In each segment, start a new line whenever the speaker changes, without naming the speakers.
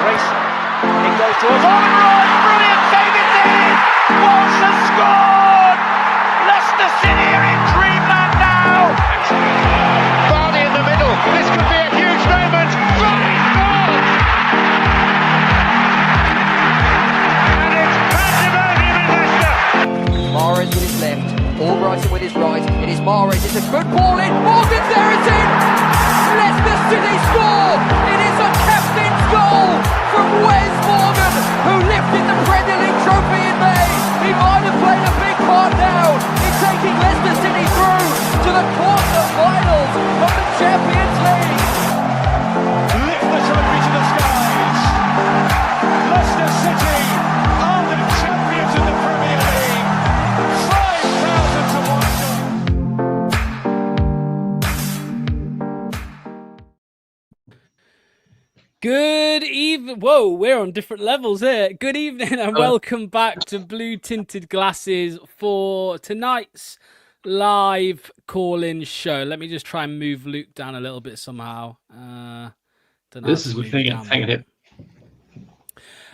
Reece, it goes towards Owen Royce, brilliant save, it's in! Walsh has scored! Leicester City are in dreamland now! Vardy in the middle, this could be a huge moment! Vardy scores! And it's pandemonium in Leicester!
Mahrez with his left, Albrighton with his right, it is Mahrez, it's a good ball in, Morgan's there, it's in! Leicester City score! It is a captain's goal from Wes Morgan, who lifted the Premier League trophy in May. He might have played a big part now in taking Leicester City through to the quarter-finals of the Champions League.
Lift the trophy to the skies! Leicester City are the champions of the Premier League! 5,000 to 1.
Good evening. Whoa, we're on different levels here. Good evening and welcome back to Blue Tinted Glasses for tonight's live call-in show. Let me just try and move Luke down a little bit somehow.
This is the thing. Hang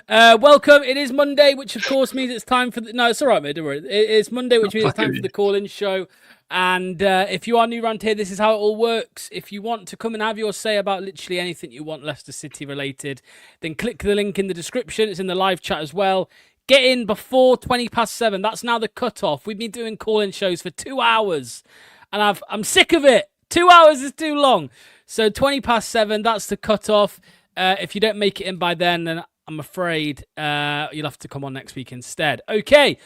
on.
Welcome. It is Monday, which of course means it's time for the... No, it's all right, mate. Don't worry. It's Monday, which means it's time for the call-in show. And if you are new around here, this is how it all works. If you want to come and have your say about literally anything you want Leicester City related, then click the link in the description. It's in the live chat as well. Get in before 7:20. That's now the cut-off. We've been doing call-in shows for 2 hours. And I'm sick of it. 2 hours is too long. So 7:20, that's the cut-off. If you don't make it in by then I'm afraid you'll have to come on next week instead. Okay,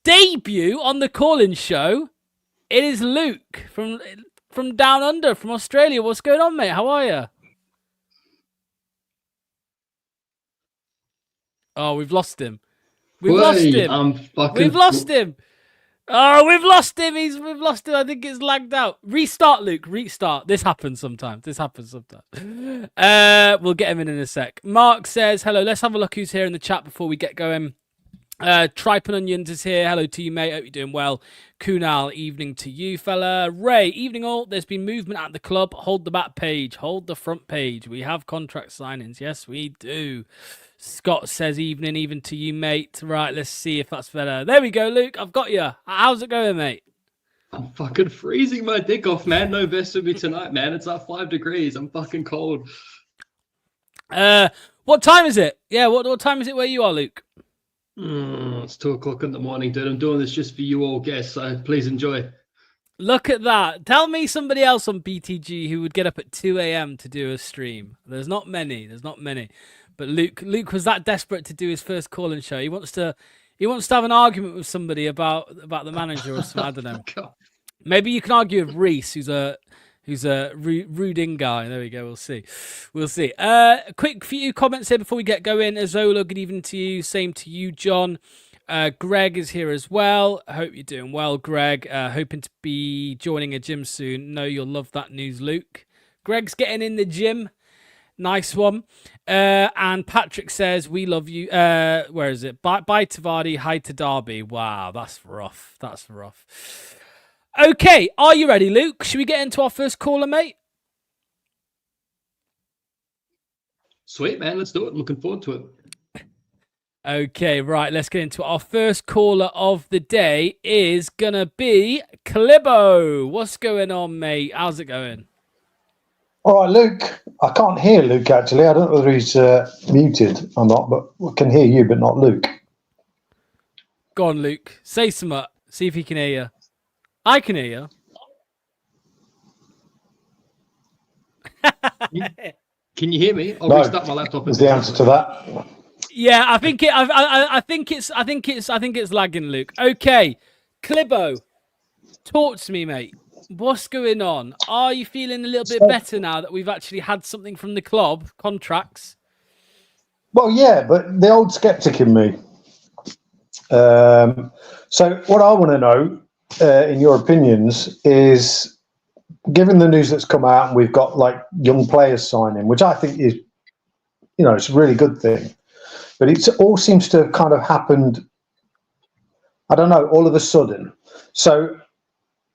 debut on the call-in show. It is Luke from down under, from Australia. What's going on, mate? How are you? Oh, we've lost him. We've lost him. We've lost him. Oh, we've lost him. We've lost him. I think it's lagged out. Restart, Luke. Restart. This happens sometimes. We'll get him in a sec. Mark says, hello. Let's have a look who's here in the chat before we get going. Tripe and Onions is here. Hello to you, mate. Hope you're doing well. Kunal, evening to you, fella. Ray, evening all. There's been movement at the club. Hold the back page. Hold the front page. We have contract signings. Yes, we do. Scott says, evening, even to you, mate. Right, let's see if that's better. There we go, Luke. I've got you. How's it going, mate?
I'm fucking freezing my dick off, man. No vest with me tonight, man. It's like 5 degrees. I'm fucking cold.
What time is it? Yeah, what time is it where you are, Luke?
It's 2 o'clock in the morning, dude. I'm doing this just for you all guests, so please enjoy.
Look at that. Tell me somebody else on BTG who would get up at 2 a.m. to do a stream. There's not many. But Luke was that desperate to do his first call-in show. He wants to have an argument with somebody about the manager or something. I don't know.
God.
Maybe you can argue with Reece, who's a ruding guy. There we go. We'll see. Quick few comments here before we get going. Azola, good evening to you. Same to you, John. Greg is here as well. I hope you're doing well, Greg. Hoping to be joining a gym soon. No, you'll love that news, Luke. Greg's getting in the gym. Nice one. And Patrick says, we love you. Where is it? Bye to Vardy, hi to Derby. Wow, that's rough. Okay, are you ready, Luke? Should we get into our first caller, mate?
Sweet, man. Let's do it. I'm looking forward to it.
Okay, right. Let's get into it. Our first caller of the day is going to be Clibbo. What's going on, mate? How's it going?
All right, Luke. I can't hear Luke, actually. I don't know whether he's muted or not, but I can hear you, but not Luke.
Go on, Luke. Say something. See if he can hear you. I can hear
you. Can you hear me? I'll restart my laptop.
Is the answer to that?
Yeah, I think it's lagging, Luke. Okay, Clibbo, talk to me, mate. What's going on? Are you feeling a little bit better now that we've actually had something from the club, contracts?
Well, yeah, but the old skeptic in me. So what I want to know, in your opinions, is given the news that's come out and we've got like young players signing, which I think is, it's a really good thing. But it all seems to have kind of happened, I don't know, all of a sudden. So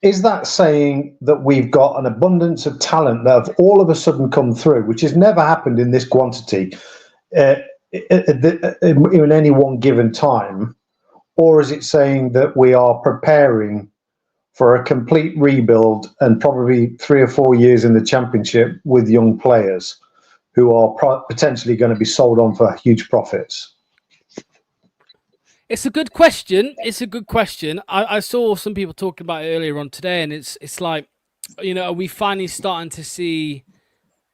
is that saying that we've got an abundance of talent that have all of a sudden come through, which has never happened in this quantity in any one given time, or is it saying that we are preparing for a complete rebuild and probably 3 or 4 years in the Championship with young players who are potentially going to be sold on for huge profits?
It's a good question. I saw some people talking about it earlier on today, and it's like, are we finally starting to see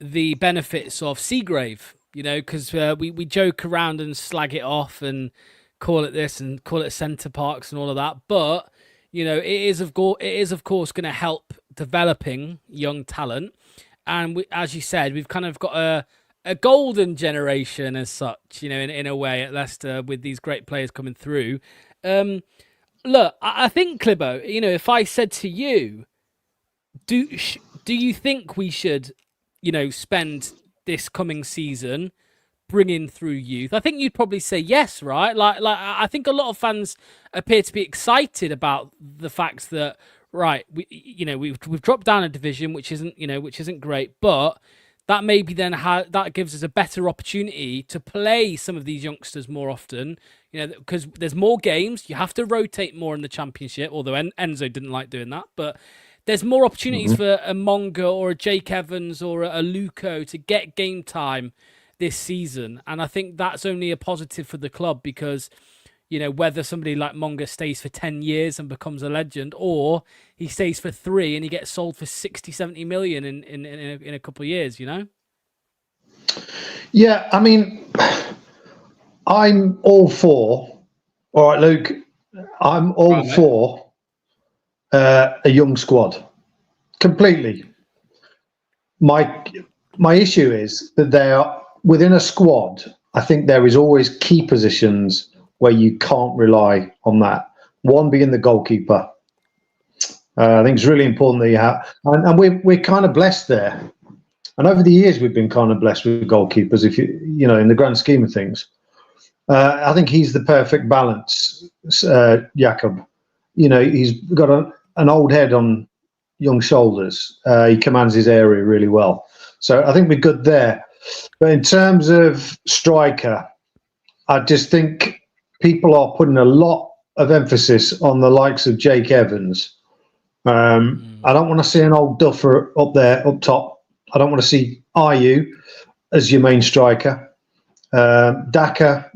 the benefits of Seagrave? Because we joke around and slag it off and call it this and call it centre parks and all of that, but it is of course going to help developing young talent, and as you said, we've kind of got a golden generation as such, in a way at Leicester with these great players coming through. Look, I think, Clibbo, if I said to you, do you think we should, spend this coming season bringing through youth? I think you'd probably say yes, right? Like I think a lot of fans appear to be excited about the fact that, right, we've dropped down a division, which isn't great, but that maybe then that gives us a better opportunity to play some of these youngsters more often, because there's more games. You have to rotate more in the Championship, although Enzo didn't like doing that, but there's more opportunities for a Monga or a Jake Evans or a Luco to get game time this season. And I think that's only a positive for the club because, whether somebody like Monga stays for 10 years and becomes a legend, or he stays for 3 and he gets sold for 60, 70 million in a couple of years,
Yeah, I mean, I'm all for, all right, Luke, I'm all for a young squad, completely. My issue is that they are within a squad. I think there is always key positions where you can't rely on that. One being the goalkeeper. I think it's really important that you have, and we're kind of blessed there. And over the years, we've been kind of blessed with goalkeepers. If in the grand scheme of things, I think he's the perfect balance. Jakob, he's got an old head on young shoulders. He commands his area really well. So I think we're good there. But in terms of striker, I just think people are putting a lot of emphasis on the likes of Jake Evans. I don't want to see an old duffer up there, up top. I don't want to see Ayew as your main striker. Daka,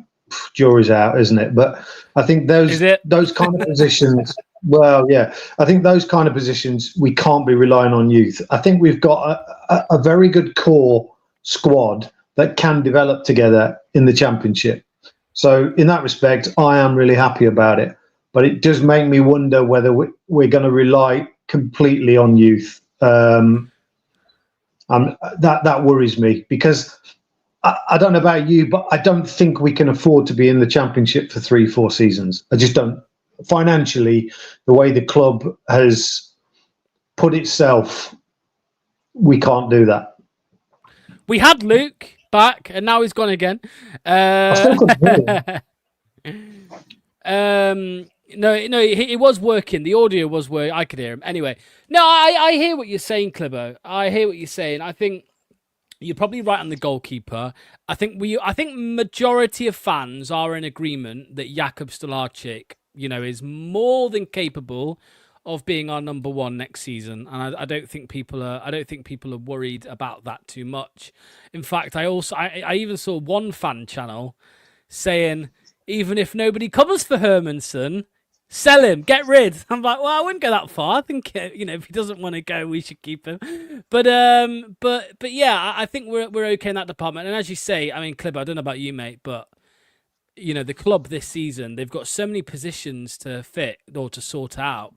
jury's out, isn't it? But I think those kind of positions. Well, yeah, I think those kind of positions we can't be relying on youth. I think we've got a very good core squad that can develop together in the Championship. So in that respect, I am really happy about it. But it does make me wonder whether we're going to rely completely on youth. That worries me because I don't know about you, but I don't think we can afford to be in the Championship for 3-4 seasons. I just don't. Financially, the way the club has put itself, we can't do that.
We had Luke back, and now he's gone again. No, it was working. The audio was working. I could hear him. Anyway, no, I hear what you're saying, Clibbo. I hear what you're saying. I think you're probably right on the goalkeeper. I think majority of fans are in agreement that Jakub Stolarczyk, is more than capable of being our number one next season, and I don't think people are worried about that too much. In fact, I even saw one fan channel saying, even if nobody comes for Hermanson, sell him, get rid. I'm like, well, I wouldn't go that far. I think if he doesn't want to go, we should keep him. But yeah, I think we're okay in that department. And as you say, I mean, Clibbo, I don't know about you, mate, but the club this season, they've got so many positions to fit or to sort out.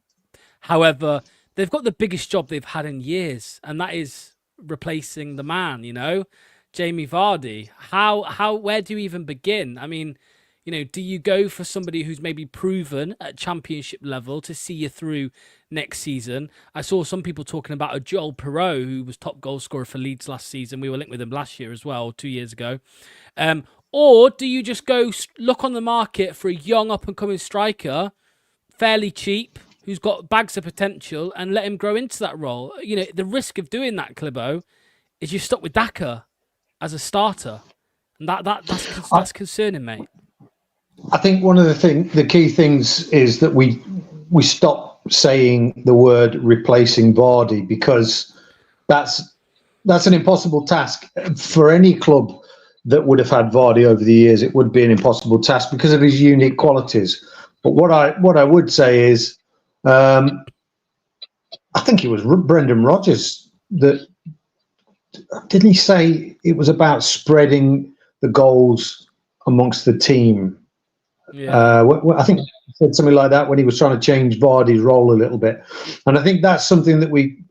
However, they've got the biggest job they've had in years, and that is replacing the man, Jamie Vardy. Where do you even begin? I mean, do you go for somebody who's maybe proven at Championship level to see you through next season? I saw some people talking about a Joel Perreault, who was top goal scorer for Leeds last season. We were linked with him last year as well, 2 years ago. Or do you just go look on the market for a young up-and-coming striker, fairly cheap, who's got bags of potential, and let him grow into that role? The risk of doing that, Clibbo, is you're stuck with Daka as a starter. And that's concerning, mate.
I think one of the key things is that we stop saying the word replacing Vardy, because that's an impossible task for any club that would have had Vardy over the years. It would be an impossible task because of his unique qualities. But what I would say is, I think it was Brendan Rodgers that didn't he say it was about spreading the goals amongst the team.
Yeah.
I think he said something like that when he was trying to change Vardy's role a little bit. And I think that's something that we,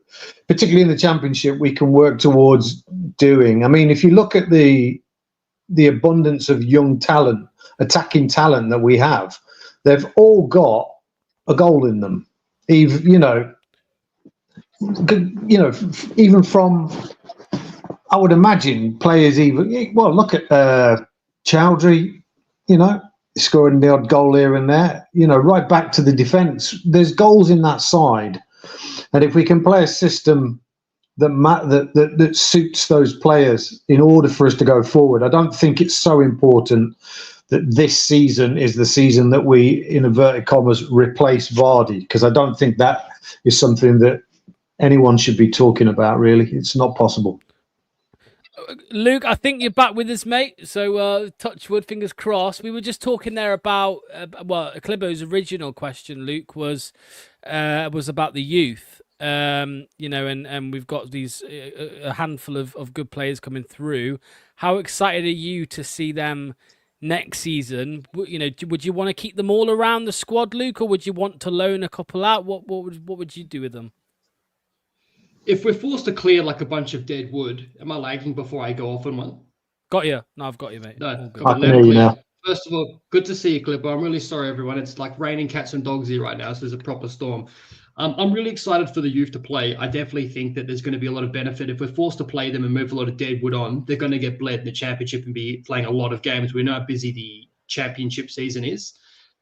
particularly in the Championship, we can work towards doing. I mean, if you look at the abundance of young talent, attacking talent that we have, they've all got a goal in them. Even from, I would imagine players look at Chowdhury, scoring the odd goal here and there, right back to the defence. There's goals in that side. And if we can play a system that suits those players in order for us to go forward, I don't think it's so important that this season is the season that we, in inverted commas, replace Vardy, because I don't think that is something that anyone should be talking about, really. It's not possible.
Luke, I think you're back with us, mate. So touch wood, fingers crossed. We were just talking there about Clibo's original question, Luke, was about the youth. And we've got these a handful of good players coming through. How excited are you to see them next season? Would you want to keep them all around the squad, Luke, or would you want to loan a couple out? What would you do with them?
If we're forced to clear like a bunch of dead wood, am I lagging before I go off on one?
Got you. No, I've got you, mate.
No,
I can hear you now.
First of all, good to see you, Clipper. I'm really sorry, everyone. It's like raining cats and dogs here right now, so there's a proper storm. I'm really excited for the youth to play. I definitely think that there's going to be a lot of benefit. If we're forced to play them and move a lot of dead wood on, they're going to get bled in the Championship and be playing a lot of games. We know how busy the Championship season is.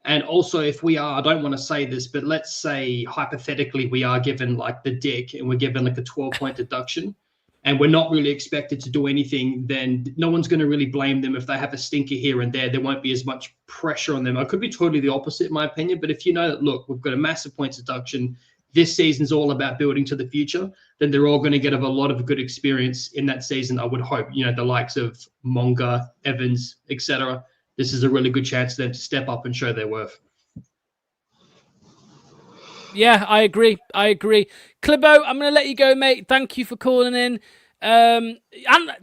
And also, if we are, I don't want to say this, but let's say hypothetically we are given like the dick and we're given like a 12-point deduction and we're not really expected to do anything, then no one's going to really blame them. If they have a stinker here and there won't be as much pressure on them. I could be totally the opposite, in my opinion. But if you know that, look, we've got a massive points deduction, this season's all about building to the future, then they're all going to get a lot of good experience in that season, I would hope. The likes of Monga, Evans, etc. This is a really good chance for them to step up and show their worth.
Yeah, I agree. Clibo, I'm going to let you go, mate. Thank you for calling in. And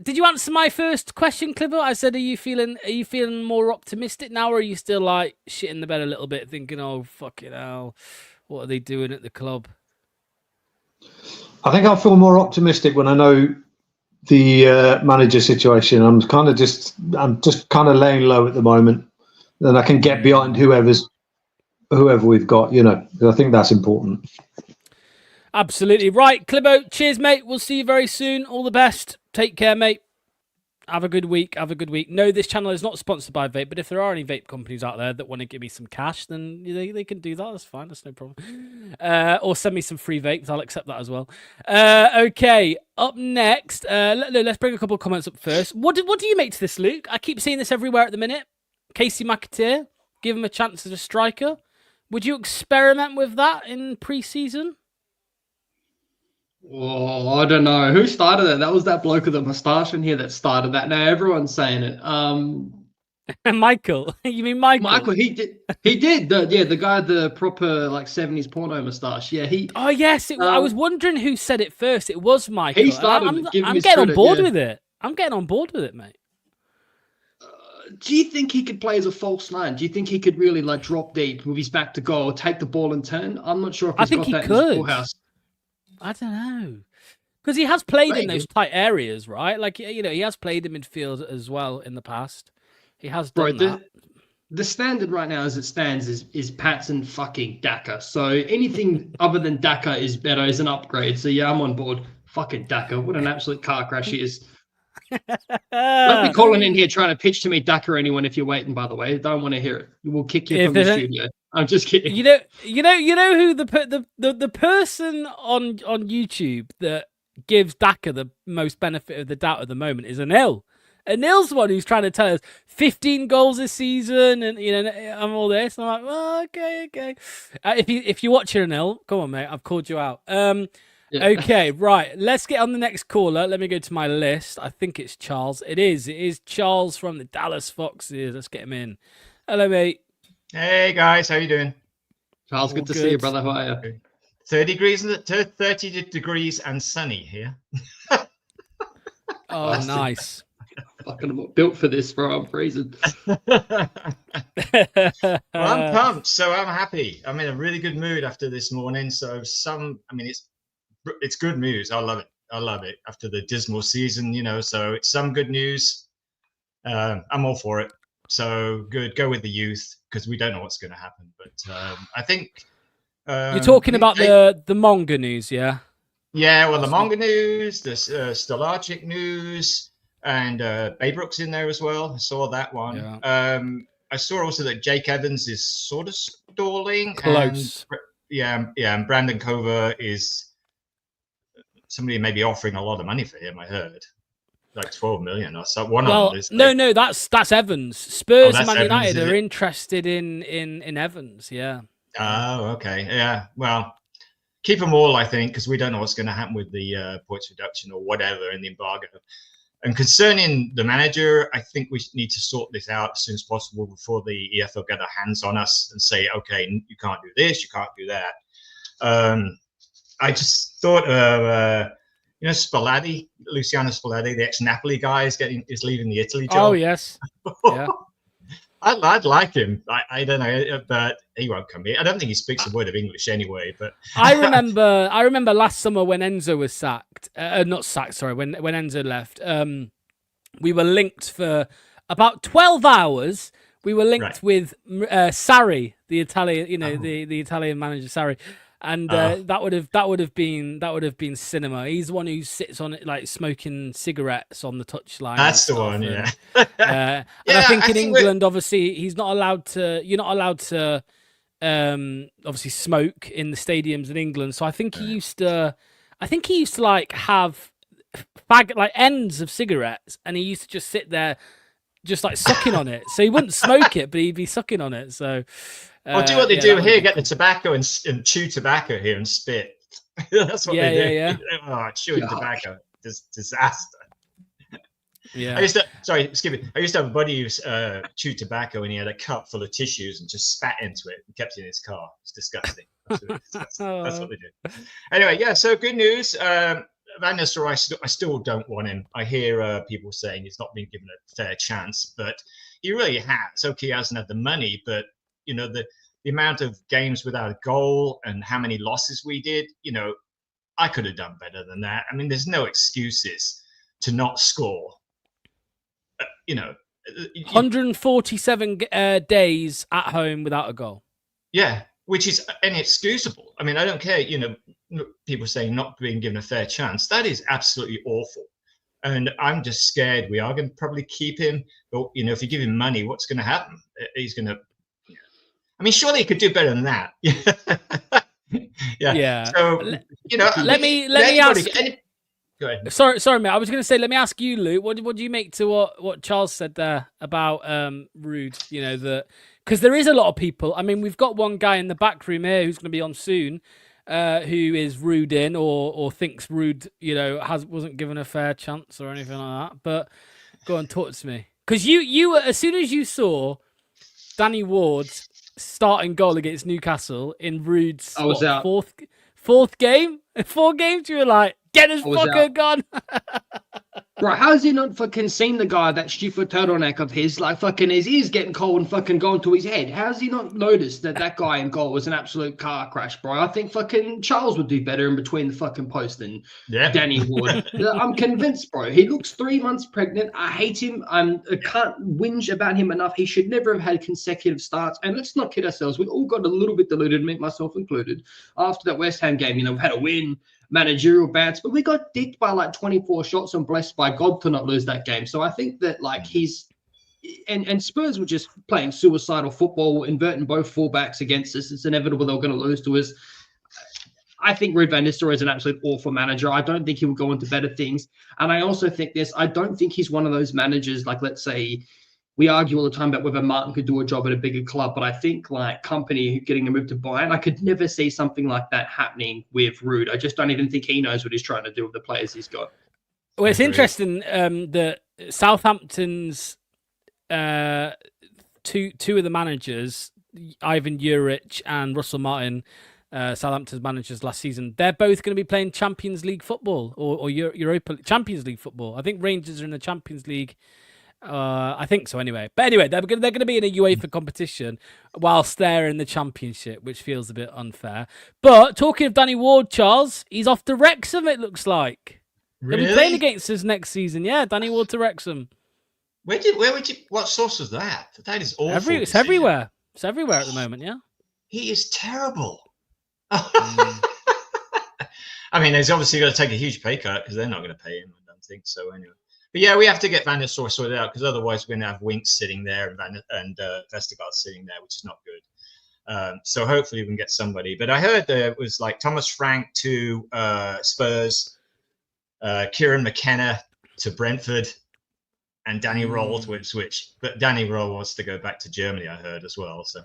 did you answer my first question, Clibo? I said, are you feeling more optimistic now, or are you still like shitting the bed a little bit, thinking, oh, fucking hell, what are they doing at the club?
I think I'll feel more optimistic when I know the manager situation. I'm just kind of laying low at the moment, and I can get behind whoever we've got. I think that's important.
Absolutely right, Clibo. Cheers, mate. We'll see you very soon. All the best. Take care, mate. Have a good week. No, this channel is not sponsored by vape, but if there are any vape companies out there that want to give me some cash, then they can do that. That's fine. That's no problem. Or send me some free vapes. I'll accept that as well. Okay, up next, let's bring a couple of comments up first. What do you make to this, Luke? I keep seeing this everywhere at the minute. Casey McAteer, give him a chance as a striker. Would you experiment with that in pre-season?
Oh, I don't know. Who started it? That was that bloke with the moustache in here that started that. Now everyone's saying it.
Michael. You mean Michael?
Michael, he did. The guy with the proper like 70s porno moustache. Yeah, he.
Oh, yes. I was wondering who said it first. It was Michael.
He started
I'm
getting
on board with it. I'm getting on board with it, mate.
Do you think he could play as a false nine? Do you think he could really like drop deep with his back to goal, take the ball and turn? I'm not sure if he's got that in his wheelhouse.
I don't know. Because he has played in those tight areas, right? Like, he has played in midfield as well in the past. He has done that.
The standard right now as it stands is Patson fucking Daka. So anything other than Daka is better, is an upgrade. So yeah, I'm on board. Fucking Daka. What an absolute car crash he is. Don't be calling in here trying to pitch to me Daka or anyone if you're waiting, by the way. Don't want to hear it. We'll kick you from the studio. I'm just kidding.
You know who the person on YouTube that gives Daka the most benefit of the doubt at the moment is Anil. Anil's the one who's trying to tell us 15 goals this season and, I'm all this. And I'm like, well, okay. If you're watching Anil, come on, mate. I've called you out. Okay, right. Let's get on the next caller. Let me go to my list. I think it's Charles. It is Charles from the Dallas Foxes. Let's get him in. Hello, mate.
Hey, guys. How you doing?
Charles, good to see you, brother. How are you?
30 degrees and sunny here.
Oh, nice.
Fucking built for this, bro. I'm freezing.
Well, I'm pumped, so I'm happy. I'm in a really good mood after this morning. So it's good news. I love it after the dismal season, so it's some good news. I'm all for it. So good. Go with the youth because we don't know what's going to happen. But I think
you're talking about the manga news, yeah?
Yeah, well, the manga news, the Stellagic news, and Baybrooks in there as well. I saw that one.
Yeah.
I saw also that Jake Evans is sort of stalling.
Close.
And Brandon Cover is somebody maybe offering a lot of money for him, I heard. Like 12 million or so. No,
that's Evans. Spurs and Man
Evans,
United are interested in Evans, yeah.
Oh, okay. Yeah, well, keep them all, I think, because we don't know what's going to happen with the points reduction or whatever in the embargo. And concerning the manager, I think we need to sort this out as soon as possible before the EFL get their hands on us and say, okay, you can't do this, you can't do that. I just thought of, Spalletti, Luciano Spalletti, the ex-Napoli guy is leaving the Italy job.
Oh, yes. Yeah.
I'd like him. I don't know, but he won't come here. I don't think he speaks a word of English anyway. But
I remember last summer when Enzo was sacked. Not sacked, sorry. When Enzo left, we were linked for about 12 hours. We were linked with Sarri, the Italian, the Italian manager Sarri, and that would have been cinema. He's the one who sits on it like smoking cigarettes on the touchline.
That's the one, yeah.
And I think in England, obviously, he's not allowed to. You're not allowed to, obviously, smoke in the stadiums in England. So I think he used to. Like have ends of cigarettes, and he used to just sit there, just like sucking on it. So he wouldn't smoke it, but he'd be sucking on it. So.
Or do what they do here: get the tobacco and chew tobacco here and spit. That's what they do.
Yeah.
Oh, chewing tobacco, disaster.
Yeah.
I used to have a buddy who chewed tobacco and he had a cup full of tissues and just spat into it and kept it in his car. It's disgusting. That's what they do. Anyway, yeah. So good news. Van Nistelrooy, I still don't want him. I hear people saying he's not been given a fair chance, but he really has. Okay, he hasn't had the money, but the amount of games without a goal and how many losses we did, I could have done better than that. I mean, there's no excuses to not score.
147 days at home without a goal.
Yeah, which is inexcusable. I mean, I don't care, people saying not being given a fair chance. That is absolutely awful. And I'm just scared we are going to probably keep him. But, if you give him money, what's going to happen? He's going to... I mean, surely he could do better than that.
Yeah.
So,
let me ask...
Go ahead.
Sorry, mate. I was going to say, let me ask you, Luke. What do you make to what Charles said there about Rude? Because there is a lot of people. I mean, we've got one guy in the back room here who's going to be on soon, who is Rude in or thinks Rude, wasn't given a fair chance or anything like that. But go on, talk to me. Because you as soon as you saw Danny Ward's starting goal against Newcastle in Rude's fourth game, 4 games, you were like, get his fucker gone.
Bro, how has he not fucking seen the guy, that stupid turtleneck of his, like fucking his ears getting cold and fucking going to his head? How has he not noticed that guy in goal was an absolute car crash, bro? I think fucking Charles would do better in between the fucking post than Danny Ward. I'm convinced, bro. He looks 3 months pregnant. I hate him. I can't whinge about him enough. He should never have had consecutive starts. And let's not kid ourselves. We all got a little bit deluded, myself included, after that West Ham game. We had a win, managerial bats, but we got dicked by like 24 shots and blessed by God to not lose that game. So I think that he's and Spurs were just playing suicidal football, inverting both fullbacks against us. It's inevitable they were going to lose to us. I think Ruud van Nistelrooy is an absolute awful manager. I don't think he will go on to better things. And I also think this, I don't think he's one of those managers, like, let's say, we argue all the time about whether Martin could do a job at a bigger club, but I think like Company getting a move to Bayern, I could never see something like that happening with Ruud. I just don't even think he knows what he's trying to do with the players he's got.
Well, it's interesting that Southampton's two of the managers, Ivan Juric and Russell Martin, Southampton's managers last season, they're both going to be playing Champions League football or Europa Champions League football. I think Rangers are in the Champions League. I think so anyway. But anyway, they're going to be in a UEFA competition whilst they're in the Championship, which feels a bit unfair. But talking of Danny Ward, Charles, he's off to Wrexham, it looks like.
Really?
He'll be playing against us next season. Yeah, Danny Ward to Wrexham.
Where would you? What source was that? That is awful.
It's everywhere. It's everywhere at the moment. Yeah.
He is terrible. I mean, he's obviously got to take a huge pay cut because they're not going to pay him. I don't think so. Anyway, but yeah, we have to get Van Nistelrooy sorted out because otherwise we're going to have Winks sitting there and Vestergaard sitting there, which is not good. So hopefully we can get somebody. But I heard there was like Thomas Frank to Spurs, Kieran McKenna to Brentford, and Danny Roll to Ipswich. But Danny Roll wants to go back to Germany, I heard as well. So,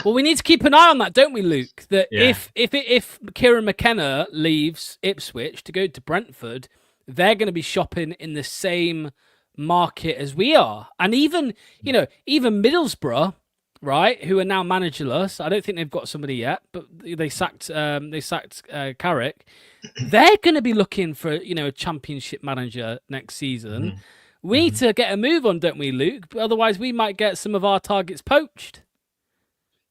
well, we need to keep an eye on that, don't we, Luke? That if Kieran McKenna leaves Ipswich to go to Brentford, they're going to be shopping in the same market as we are, and even Middlesbrough, right, who are now managerless. I don't think they've got somebody yet, but they sacked Carrick. They're going to be looking for a Championship manager next season.
Mm-hmm.
We need to get a move on, don't we, Luke? Otherwise, we might get some of our targets poached.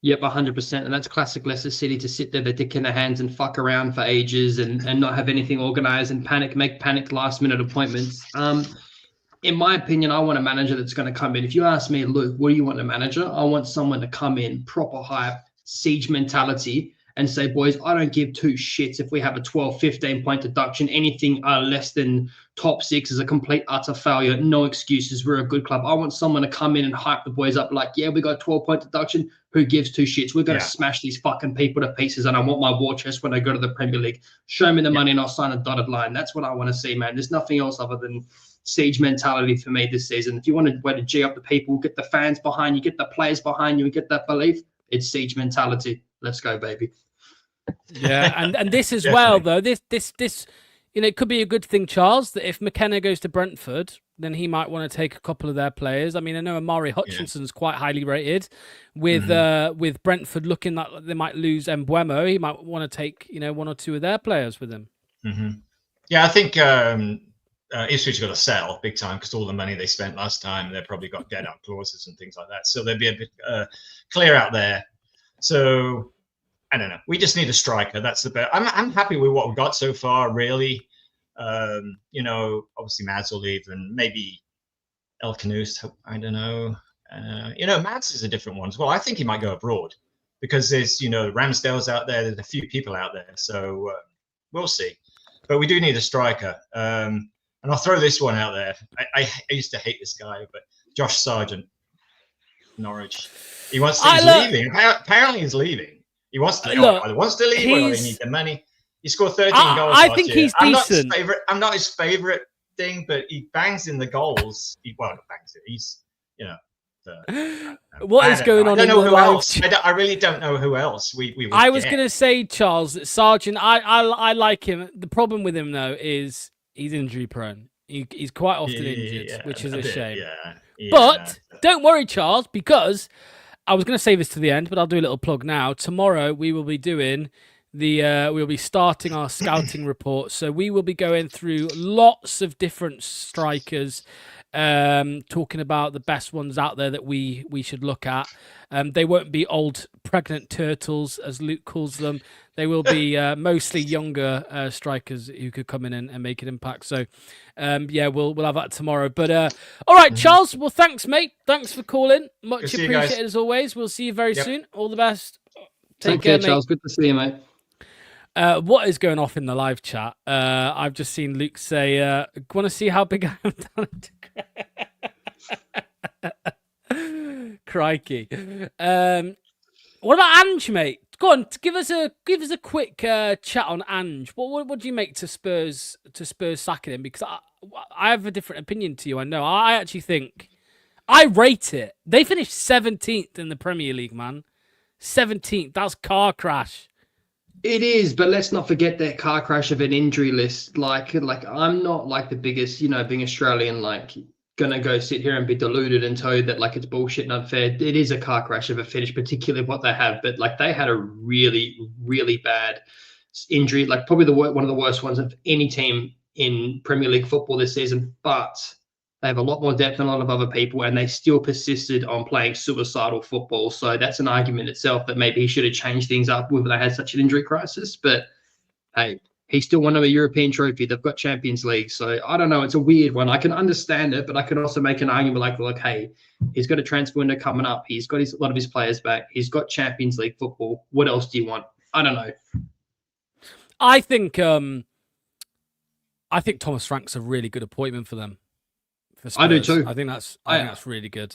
Yep, 100%. And that's classic Leicester City, to sit there, their dick in their hands and fuck around for ages and not have anything organised and make panic last-minute appointments. In my opinion, I want a manager that's going to come in. If you ask me, Luke, what do you want in a manager? I want someone to come in, proper hype, siege mentality, and say, boys, I don't give two shits if we have a 12, 15-point deduction. Anything less than top six is a complete, utter failure. No excuses. We're a good club. I want someone to come in and hype the boys up like, yeah, we got a 12-point deduction. Who gives two shits? We're going to smash these fucking people to pieces, and I want my war chest when I go to the Premier League. Show me the money and I'll sign a dotted line. That's what I want to see, man. There's nothing else other than siege mentality for me this season. If you want to G up the people, get the fans behind you, get the players behind you, and get that belief, it's siege mentality. Let's go, baby.
Yeah, and this as well, though. This it could be a good thing, Charles, that if McKenna goes to Brentford, then he might want to take a couple of their players. I mean, I know Amari Hutchinson's quite highly rated. With Brentford looking like they might lose Mbeumo, he might want to take one or two of their players with him.
Mm-hmm. Yeah, I think Ipswich got to sell big time because all the money they spent last time, they've probably got get out clauses and things like that. So they'll be a bit clear out there. So I don't know. We just need a striker. That's the best. I'm happy with what we got so far, really. Obviously Mads will leave and maybe El Canus, I don't know. Mads is a different one as well. I think he might go abroad because there's, Ramsdale's out there. There's a few people out there. So we'll see. But we do need a striker. And I'll throw this one out there. I used to hate this guy, but Josh Sargent, Norwich. He's leaving. Apparently he's leaving. He wants to leave, or they need the money. He scored 13 goals
I think he's decent.
I'm not his favorite thing, but he bangs in the goals. Not bangs it. He's,
what is going on?
I don't know who else. I really don't know who else
I was going to say, Charles, that Sargent, I like him. The problem with him, though, is he's injury prone. He's quite often injured, which is a shame. But don't worry, Charles, because I was going to save this to the end, but I'll do a little plug now. Tomorrow we will be doing we'll be starting our scouting report. So we will be going through lots of different strikers, talking about the best ones out there that we should look at. They won't be old pregnant turtles, as Luke calls them. They will be mostly younger strikers who could come in and make an impact. So, we'll have that tomorrow. But all right, Charles. Well, thanks, mate. Thanks for calling. Much appreciated as always. We'll see you very soon. All the best.
Take care, Charles. Good to see you, mate.
What is going off in the live chat? I've just seen Luke say, want to see how big I am down. Crikey. What about Ange, mate? Go on, give us a quick chat on Ange. What do you make to Spurs sacking him? Because I have a different opinion to you. I know. I actually think I rate it. They finished 17th in the Premier League, man. 17th. That's car crash.
It is, but let's not forget that car crash of an injury list. Like I'm not like the biggest, being Australian, like gonna go sit here and be deluded and tell you that like it's bullshit and unfair. It is a car crash of a finish, particularly what they have. But like they had a really, really bad injury, like probably one of the worst ones of any team in Premier League football this season. But they have a lot more depth than a lot of other people, and they still persisted on playing suicidal football. So that's an argument itself that maybe he should have changed things up when they had such an injury crisis. But hey, he still won a European trophy. They've got Champions League. So I don't know. It's a weird one. I can understand it, but I can also make an argument like, look, hey, he's got a transfer window coming up. He's got a lot of his players back. He's got Champions League football. What else do you want? I don't know.
I think Thomas Frank's a really good appointment for them. For Spurs.
I do too.
I think that's really good.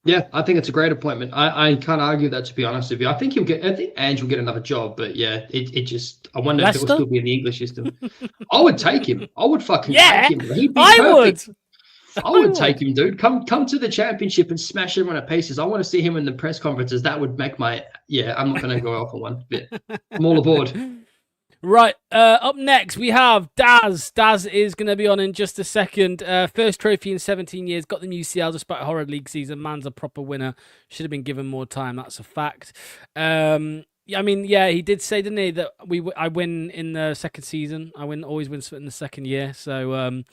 Yeah, I think it's a great appointment. I can't argue that, to be honest with you. I think Ange will get another job, but yeah, it just, I wonder if it will still be in the English system. I would take him. I would fucking take him. He'd be perfect. I would take him, dude. Come to the championship and smash everyone to pieces. I want to see him in the press conferences. That would make I'm not going to go off on one bit. I'm all aboard.
Right, up next we have Daz. Daz is going to be on in just a second. First trophy in 17 years. Got the UCL despite a horrid league season. Man's a proper winner. Should have been given more time. That's a fact. He did say, didn't he, that I win in the second season. Always win in the second year. So, and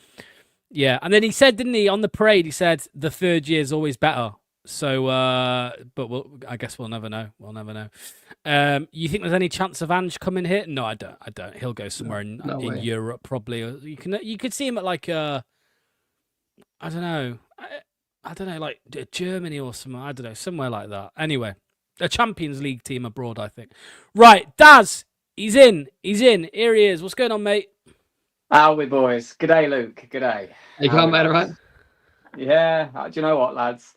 then he said, didn't he, on the parade, he said the third year is always better. So, but I guess we'll never know. You think there's any chance of Ange coming here? No, I don't. He'll go somewhere in Europe probably. You could see him at like I don't know, like Germany or somewhere. I don't know, somewhere like that. Anyway, a Champions League team abroad, I think. Right, Daz, he's in. Here he is. What's going on, mate?
How are we, boys? G'day, Luke. G'day.
You can't matter, right?
Yeah. Do you know what, lads?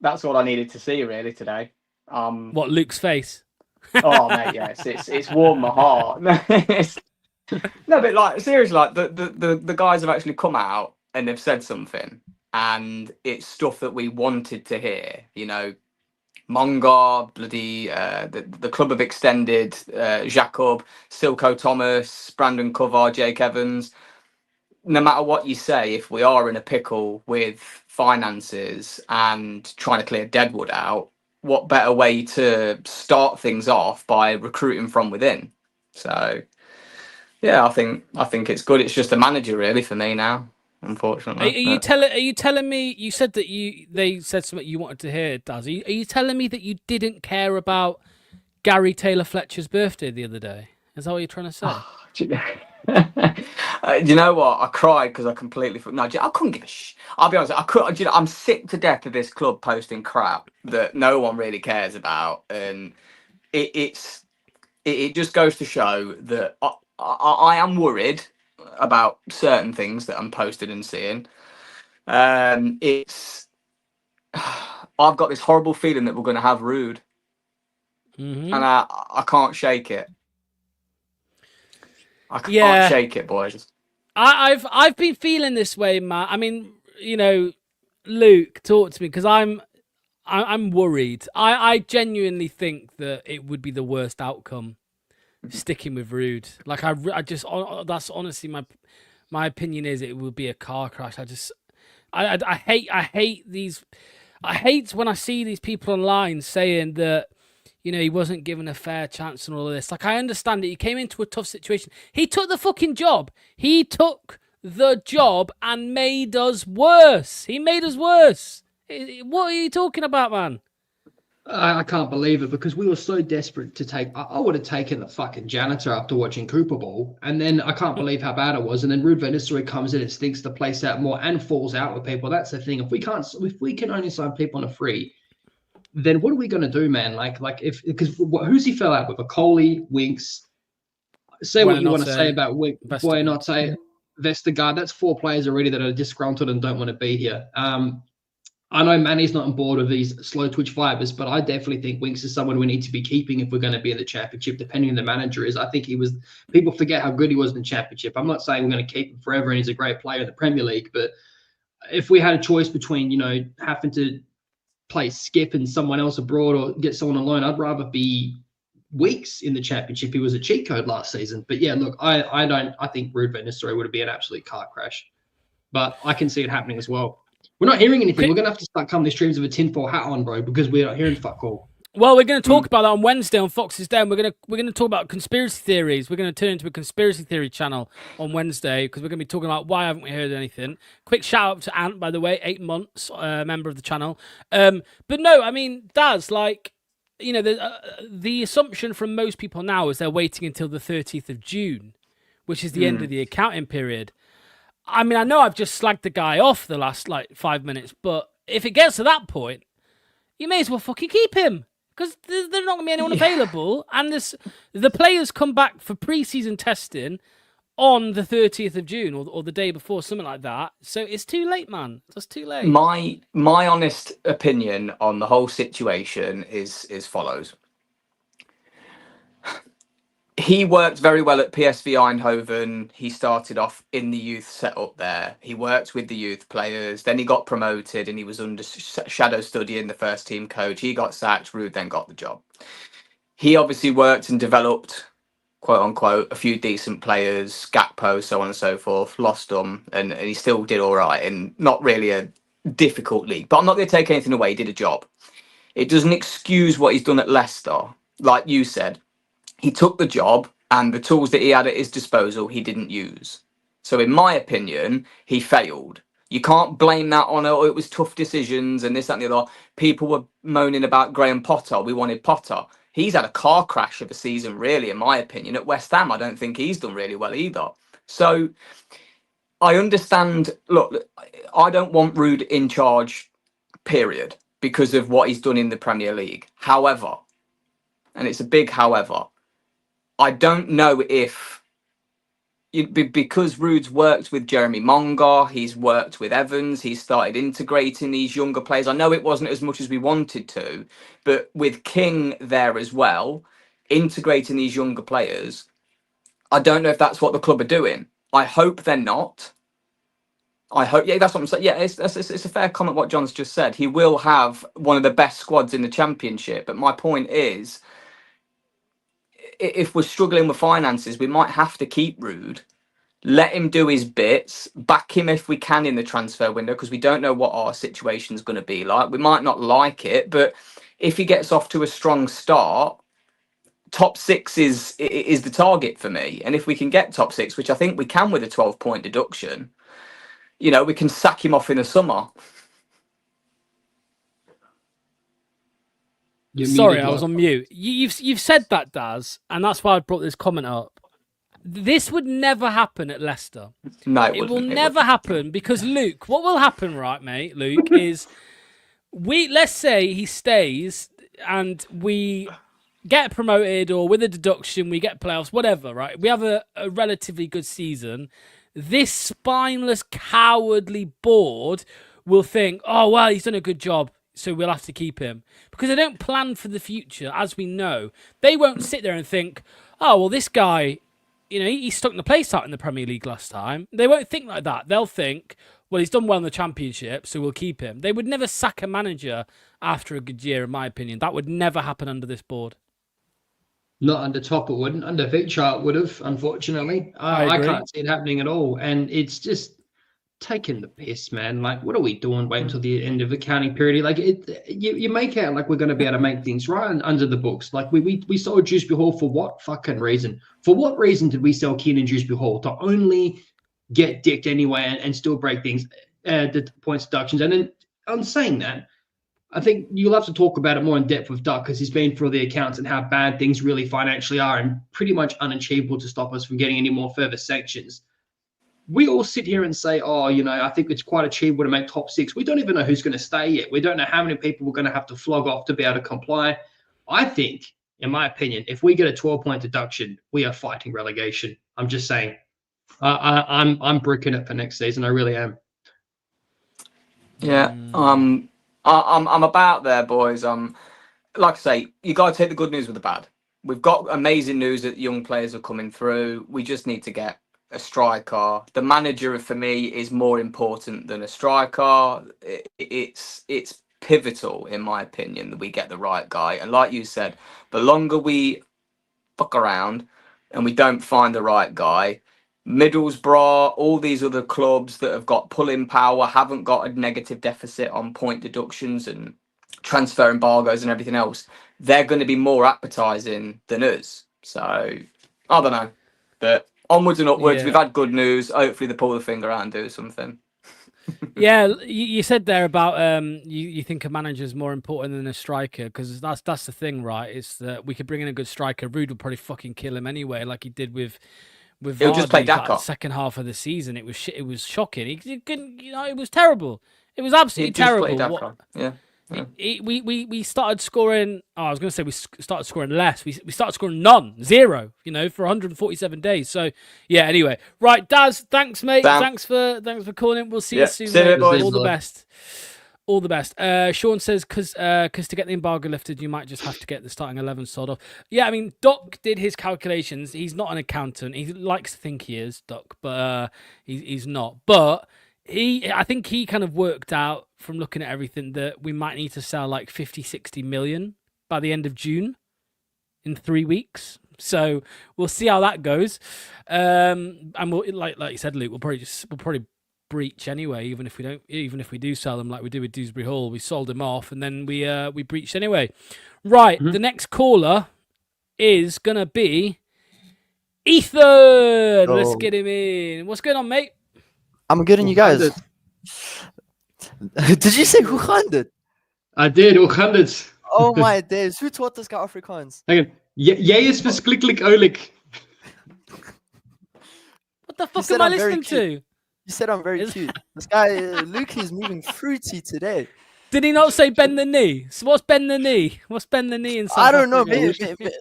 That's all I needed to see really today.
What, Luke's face?
Oh mate, yeah, it's warmed my heart. No, but like seriously, like the guys have actually come out and they've said something, and it's stuff that we wanted to hear. Mongar, bloody the club have extended Jacob, Silko Thomas, Brandon Cover, Jake Evans. No matter what you say, if we are in a pickle with finances and trying to clear Deadwood out, what better way to start things off by recruiting from within? So, yeah, I think it's good. It's just a manager really for me now, unfortunately.
Are you telling me? You said that they said something you wanted to hear, Daz. Are you telling me that you didn't care about Gary Taylor Fletcher's birthday the other day? Is that what you're trying to say?
Do you know what? I cried because I completely I couldn't give a I'll be honest. I'm sick to death of this club posting crap that no one really cares about, and it just goes to show that I am worried about certain things that I'm posted and seeing. I've got this horrible feeling that we're going to have Rude, and I can't shake it. I can't shake it, boys.
I've been feeling this way, Matt. I mean, Luke, talk to me, because I'm worried. I genuinely think that it would be the worst outcome sticking with Rude. Like that's honestly my opinion is it would be a car crash. I hate these. I hate when I see these people online saying that, he wasn't given a fair chance and all of this. Like, I understand it. He came into a tough situation. He took the fucking job. He took the job and made us worse. He made us worse. What are you talking about, man?
I can't believe it, because we were so desperate to take. I would have taken the fucking janitor after watching Cooper Ball, and then I can't believe how bad it was. And then Ruud van Nistelrooy comes in and stinks the place out more and falls out with people. That's the thing. If we can only sign people on a free, then what are we going to do, man? Because who's he fell out with? A Coley, Winks. Say what you want to say about Winks, BY.TO, Vestergaard. That's 4 players already that are disgruntled and don't want to be here. I know Manny's not on board of these slow twitch fibers, but I definitely think Winks is someone we need to be keeping if we're going to be in the championship, depending on the manager is. I think people forget how good he was in the championship. I'm not saying we're going to keep him forever and he's a great player in the Premier League, but if we had a choice between, having to play Skip and someone else abroad or get someone on loan, I'd rather be Weeks in the championship. He was a cheat code last season. But yeah, look, I think Ruud van Nistelrooy would be an absolute car crash, but I can see it happening as well. We're not hearing anything. We're going to have to start coming to streams with a tinfoil hat on, bro, because we're not hearing fuck all.
Well, we're going to talk about that on Wednesday on Foxes Den. We're going to talk about conspiracy theories. We're going to turn into a conspiracy theory channel on Wednesday because we're going to be talking about why haven't we heard anything. Quick shout out to Ant, by the way, 8 months, member of the channel. But no, I mean, Daz, the assumption from most people now is they're waiting until the 30th of June, which is the end of the accounting period. I mean, I know I've just slagged the guy off the last 5 minutes, but if it gets to that point, you may as well fucking keep him because there's not going to be anyone available, and the players come back for pre-season testing on the 30th of June or the day before, something like that. So it's too late, man. It's too late.
My honest opinion on the whole situation is follows. He worked very well at PSV Eindhoven. He started off in the youth setup there. He worked with the youth players. Then he got promoted and he was under shadow studying the first team coach. He got sacked. Ruud then got the job. He obviously worked and developed, quote unquote, a few decent players, Gakpo, so on and so forth, lost them, and he still did all right in not really a difficult league. But I'm not going to take anything away. He did a job. It doesn't excuse what he's done at Leicester. Like you said, he took the job and the tools that he had at his disposal, he didn't use. So in my opinion, he failed. You can't blame that on, oh, it was tough decisions and this, that, and the other. People were moaning about Graham Potter. We wanted Potter. He's had a car crash of a season, really, in my opinion. At West Ham, I don't think he's done really well either. So I understand, look, I don't want Ruud in charge, period, because of what he's done in the Premier League. However, and it's a big however, I don't know if, because Ruud's worked with Jeremy Mongar, he's worked with Evans, he's started integrating these younger players. I know it wasn't as much as we wanted to, but with King there as well, integrating these younger players, I don't know if that's what the club are doing. I hope they're not. I hope, yeah, that's what I'm saying. Yeah, it's a fair comment what John's just said. He will have one of the best squads in the Championship, but my point is, if we're struggling with finances, we might have to keep Ruud, let him do his bits, back him if we can in the transfer window, because we don't know what our situation is going to be like. We might not like it, but if he gets off to a strong start, top 6 is the target for me. And if we can get top 6, which I think we can with a 12-point deduction, we can sack him off in the summer.
Sorry, I was on mute. You've said that, Daz, and that's why I brought this comment up. This would never happen at Leicester.
No,
it will never happen because Luke. What will happen, right, mate? Luke is let's say he stays and we get promoted, or with a deduction we get playoffs, whatever. Right? We have a relatively good season. This spineless, cowardly board will think, "Oh well, he's done a good job, so we'll have to keep him," because they don't plan for the future, as we know. They won't sit there and think, "Oh, well, this guy, he stuck the place out in the Premier League last time." They won't think like that. They'll think, "Well, he's done well in the Championship, so we'll keep him." They would never sack a manager after a good year, in my opinion. That would never happen under this board.
Not under Top, it wouldn't. Under Victor, it would have, unfortunately. I can't see it happening at all. And it's just taking the piss, man. Like, what are we doing? Wait until the end of the accounting period. Like, you make out like we're going to be able to make things right under the books. Like, we sold Dewsbury Hall for what fucking reason? For what reason did we sell Keenan Dewsbury Hall? To only get dicked anyway and still break things, the points deductions. And then, on saying that, I think you'll have to talk about it more in depth with Duck, because he's been through the accounts and how bad things really financially are and pretty much unachievable to stop us from getting any more further sanctions. We all sit here and say, "Oh, I think it's quite achievable to make top 6." We don't even know who's going to stay yet. We don't know how many people we're going to have to flog off to be able to comply. I think, in my opinion, if we get a 12-point deduction, we are fighting relegation. I'm just saying. I'm bricking it for next season. I really am.
Yeah. I'm about there, boys. Like I say, you got to take the good news with the bad. We've got amazing news that young players are coming through. We just need to get a striker. The manager, for me, is more important than a striker. It's pivotal, in my opinion, that we get the right guy. And like you said, the longer we fuck around and we don't find the right guy, Middlesbrough, all these other clubs that have got pulling power, haven't got a negative deficit on point deductions and transfer embargoes and everything else, they're going to be more appetizing than us. So I don't know, but onwards and upwards.
Yeah.
We've had good news. Hopefully they pull the finger out and do something.
Yeah, you said there about you think a manager's more important than a striker, because that's the thing, right? It's that we could bring in a good striker. Rude will probably fucking kill him anyway, like he did with
He'll just play
Vardy, like,
Dakar.
the second half of the season. It was it was shocking. He couldn't, it was terrible. It was absolutely
He'd just play
terrible.
Dakar. Yeah.
We started scoring. Oh, I was going to say we started scoring less. We started scoring zero. For 147 days. So yeah. Anyway, right, Daz. Thanks, mate.
Damn.
Thanks for calling in. We'll see you soon.
See you,
Mate.
boys.
All the best. All the best. Sean says, because to get the embargo lifted, you might just have to get the starting 11 sold off. Yeah, I mean, Doc did his calculations. He's not an accountant. He likes to think he is, Doc, but he's not. But I think he kind of worked out from looking at everything that we might need to sell like 50, 60 million by the end of June in 3 weeks. So we'll see how that goes. And we'll, like you said, Luke, we'll probably breach anyway, even if we do sell them like we did with Dewsbury Hall. We sold him off and then we breached anyway. Right, The next caller is gonna be Ethan. Let's get him in. What's going on, mate?
I'm good, and you guys? Did you say 100?
I did, 100.
Oh my days! Who taught this guy Afrikaans?
Hang on. Jij is verschrikkelijk oorlijk.
What the fuck am I listening to?
You said I'm very cute. This guy, Luke, is moving fruity today.
Did he not say bend the knee? So what's bend the knee? What's bend the knee in South
I don't know.
Africa?
Maybe,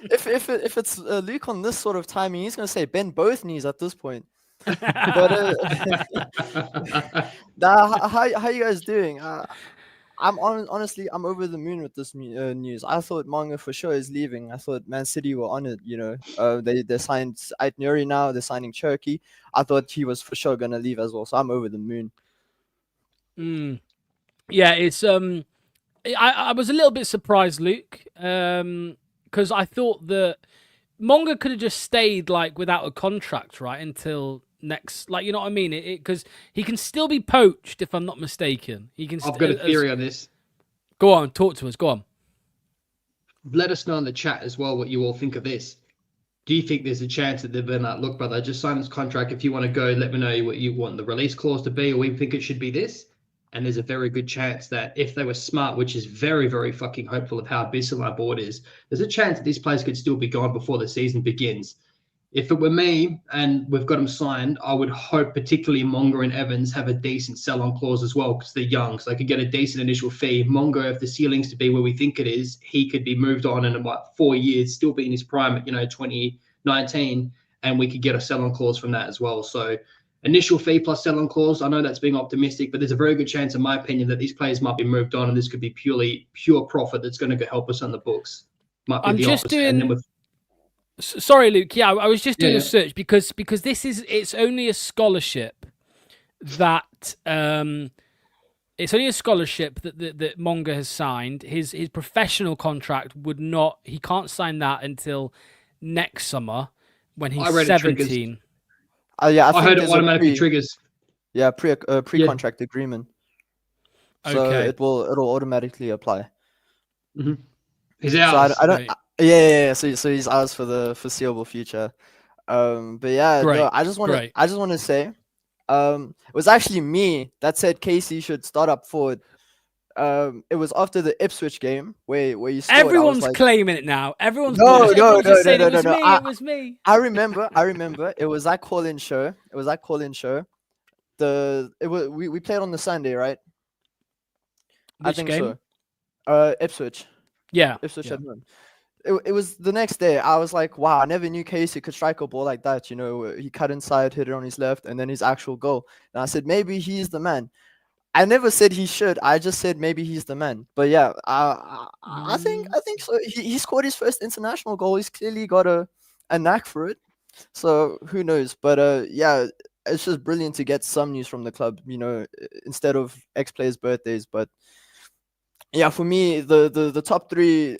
if it's Luke on this sort of timing, he's gonna say bend both knees at this point. But how you guys doing? Honestly, I'm over the moon with this news. I thought Manga for sure is leaving. I thought Man City were on it. They signed Ait Nuri now. They're signing Cherky. I thought he was for sure gonna leave as well. So I'm over the moon.
Yeah, it's I was a little bit surprised, Luke, because I thought that Monga could have just stayed like without a contract, right, until next, like, you know what I mean? Because he can still be poached, if I'm not mistaken. He can.
I've got a theory on this.
Go on, talk to us. Go on.
Let us know in the chat as well what you all think of this. Do you think there's a chance that they've been like, look, brother, just sign this contract. If you want to go, let me know what you want the release clause to be, or we think it should be this. And there's a very good chance that if they were smart, which is very, very fucking hopeful of how abysmal our board is, there's a chance that these players could still be gone before the season begins. If it were me and we've got them signed, I would hope particularly Monga and Evans have a decent sell-on clause as well, because they're young, so they could get a decent initial fee. Monga, if the ceiling's to be where we think it is, he could be moved on in about 4 years, still be in his prime at 2019, and we could get a sell-on clause from that as well. So initial fee plus sell-on clause, I know that's being optimistic, but there's a very good chance, in my opinion, that these players might be moved on, and this could be pure profit that's going to help us on the books. Might be the opposite. And then with
Sorry, Luke. Yeah, I was just doing a search because it's only a scholarship that that Monga has signed. His professional contract he can't sign that until next summer when he's 17.
Yeah,
I heard it automatically triggers.
Yeah, pre-contract agreement. So
Okay.
it'll automatically apply.
Mm-hmm. He's out.
So I don't. Yeah. So he's ours for the foreseeable future. But yeah, no, I just want to say, it was actually me that said Casey should start up forward. It was after the Ipswich game where you scored.
Everyone's claiming it now. Everyone's
no.
It was me.
I remember. It was that call-in show. We played on the Sunday, right?
Which
I think
game?
So. Ipswich.
Yeah.
Ipswich at home. It was the next day. I was like, wow, I never knew Casey could strike a ball like that. He cut inside, hit it on his left, and then his actual goal. And I said, maybe he's the man. I never said he should. I just said maybe he's the man. But yeah, I think so. He scored his first international goal. He's clearly got a knack for it. So who knows? But yeah, it's just brilliant to get some news from the club. Instead of ex-players' birthdays. But yeah, for me, the top three,